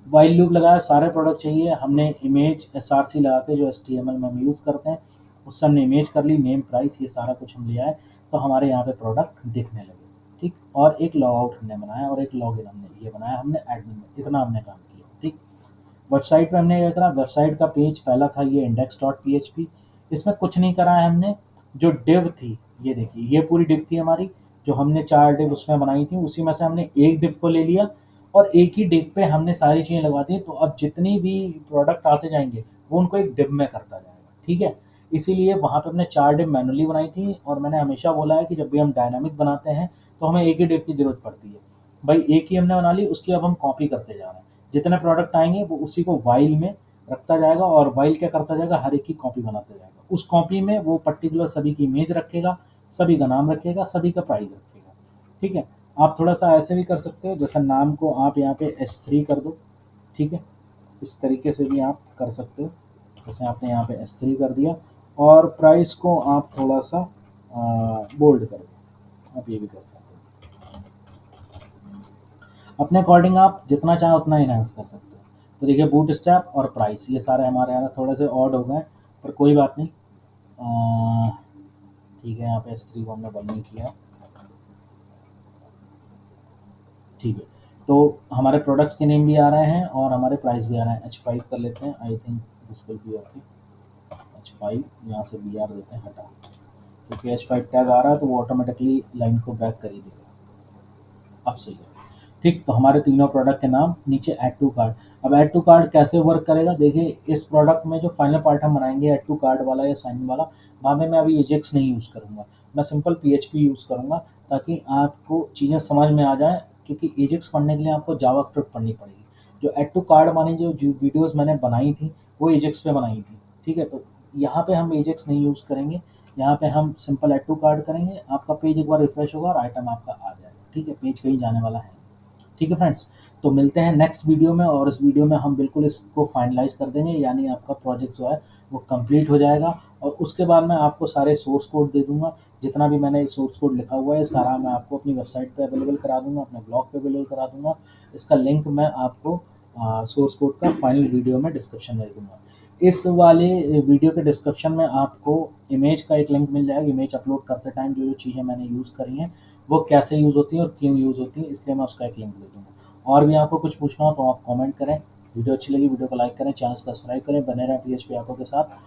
वाइल लूप लगाया, सारे प्रोडक्ट चाहिए, हमने इमेज SRC लगा के, जो HTML में हम यूज़ करते हैं, उससे हमने इमेज कर ली, नेम, प्राइस, ये सारा कुछ हम ले आए, तो हमारे यहाँ पे प्रोडक्ट दिखने लगे। ठीक, और एक लॉग आउट हमने बनाया और एक लॉग इन हमने ये बनाया, हमने एडमिन में इतना हमने काम किया। ठीक, वेबसाइट पे हमने क्या करा, वेबसाइट का पेज पहला था ये index.php, इसमें कुछ नहीं करा है हमने। जो डिव थी, ये देखिए, ये पूरी डिव थी हमारी, जो हमने 4 डिव उसमें बनाई थी, उसी में से हमने एक डिव को ले लिया और एक ही डिव पे हमने सारी चीज़ें लगवा दी। तो अब जितनी भी प्रोडक्ट आते जाएंगे वो उनको एक डिव में करता जाएगा। ठीक है, इसीलिए वहाँ पे हमने 4 डिव मैनुअली बनाई थी, और मैंने हमेशा बोला है कि जब भी हम डायनामिक बनाते हैं तो हमें एक ही डिव की ज़रूरत पड़ती है। भाई एक ही हमने बना ली, उसकी अब हम कॉपी करते जा रहे हैं, जितने प्रोडक्ट आएंगे वो उसी को वाइल में रखता जाएगा, और वाइल क्या करता जाएगा, हर एक की कॉपी बनाते जाएगा। उस कॉपी में वो पर्टिकुलर सभी की इमेज रखेगा, सभी का नाम रखेगा, सभी का प्राइस रखेगा। ठीक है, आप थोड़ा सा ऐसे भी कर सकते हो, जैसे नाम को आप यहाँ पे S3 कर दो। ठीक है, इस तरीके से भी आप कर सकते हो, जैसे आपने यहाँ पे S3 कर दिया, और प्राइस को आप थोड़ा सा बोल्ड कर दो, आप ये भी कर सकते हो। अपने अकॉर्डिंग आप जितना चाहें उतना इनहेंस कर सकते हो। तो देखिए बूट स्ट्रैप और प्राइस, ये सारे हमारे यहाँ थोड़े से ऑड हो गए, पर कोई बात नहीं। ठीक है, यहाँ पे S3 को हमने बंद नहीं किया। ठीक है, तो हमारे प्रोडक्ट्स के नेम भी आ रहे हैं और हमारे प्राइस भी आ रहे हैं। H5 कर लेते हैं, I think this will be okay. H5, यहाँ से BR देते हैं, हटा, क्योंकि H5 टैग आ रहा है तो वो ऑटोमेटिकली लाइन को बैक कर ही देगा। अब सही है। ठीक, तो हमारे तीनों प्रोडक्ट के नाम, नीचे ऐड टू कार्ट। अब ऐड टू कार्ट कैसे वर्क करेगा, देखिए इस प्रोडक्ट में जो फाइनल पार्ट हम बनाएंगे ऐड टू कार्ट वाला या साइन वाला, वहाँ में मैं अभी एजेक्स नहीं यूज़ करूँगा, मैं सिंपल PHP यूज़ करूँगा, ताकि आपको चीज़ें समझ में आ जाए, क्योंकि एजेक्स पढ़ने के लिए आपको जावास्क्रिप्ट पढ़नी पड़ेगी। जो ऐड टू कार्ट वाली जो वीडियोज़ मैंने बनाई थी वो एजेक्स पे बनाई थी। ठीक है, तो यहाँ पे हम एजेक्स नहीं यूज़ करेंगे, यहाँ पे हम सिंपल ऐड टू कार्ट करेंगे, आपका पेज एक बार रिफ्रेश होगा और आइटम आपका आ जाएगा। ठीक है, पेज कहीं जाने वाला है। ठीक है फ्रेंड्स, तो मिलते हैं नेक्स्ट वीडियो में, और इस वीडियो में हम बिल्कुल इसको फाइनलाइज कर देंगे, यानी आपका प्रोजेक्ट जो है वो कंप्लीट हो जाएगा, और उसके बाद मैं आपको सारे सोर्स कोड दे दूँगा। जितना भी मैंने सोर्स कोड लिखा हुआ है सारा मैं आपको अपनी वेबसाइट पे अवेलेबल करा दूँगा, अपने ब्लॉग पे अवेलेबल करा दूँगा। इसका लिंक मैं आपको सोर्स कोड का फाइनल वीडियो में डिस्क्रिप्शन में दे दूँगा। इस वाले वीडियो के डिस्क्रिप्शन में आपको इमेज का एक लिंक मिल जाएगा। इमेज अपलोड करते टाइम जो-जो चीज़ें मैंने यूज़ करी हैं, वो कैसे यूज़ होती हैं और क्यों यूज़ होती हैं, इसलिए मैं उसका एक लिंक दे दूँगा। और भी आपको कुछ पूछना हो तो आप कमेंट करें। वीडियो अच्छी लगी वीडियो को लाइक करें, चैनल सब्सक्राइब करें, बने रहें पीएचपी आर्को के साथ।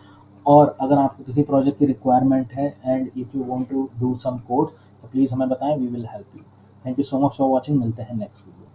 और अगर आपको किसी प्रोजेक्ट की रिक्वायरमेंट है and if you want to do some code तो प्लीज़ हमें बताएं, we will help you. Thank you so much for watching. मिलते हैं नेक्स्ट वीडियो।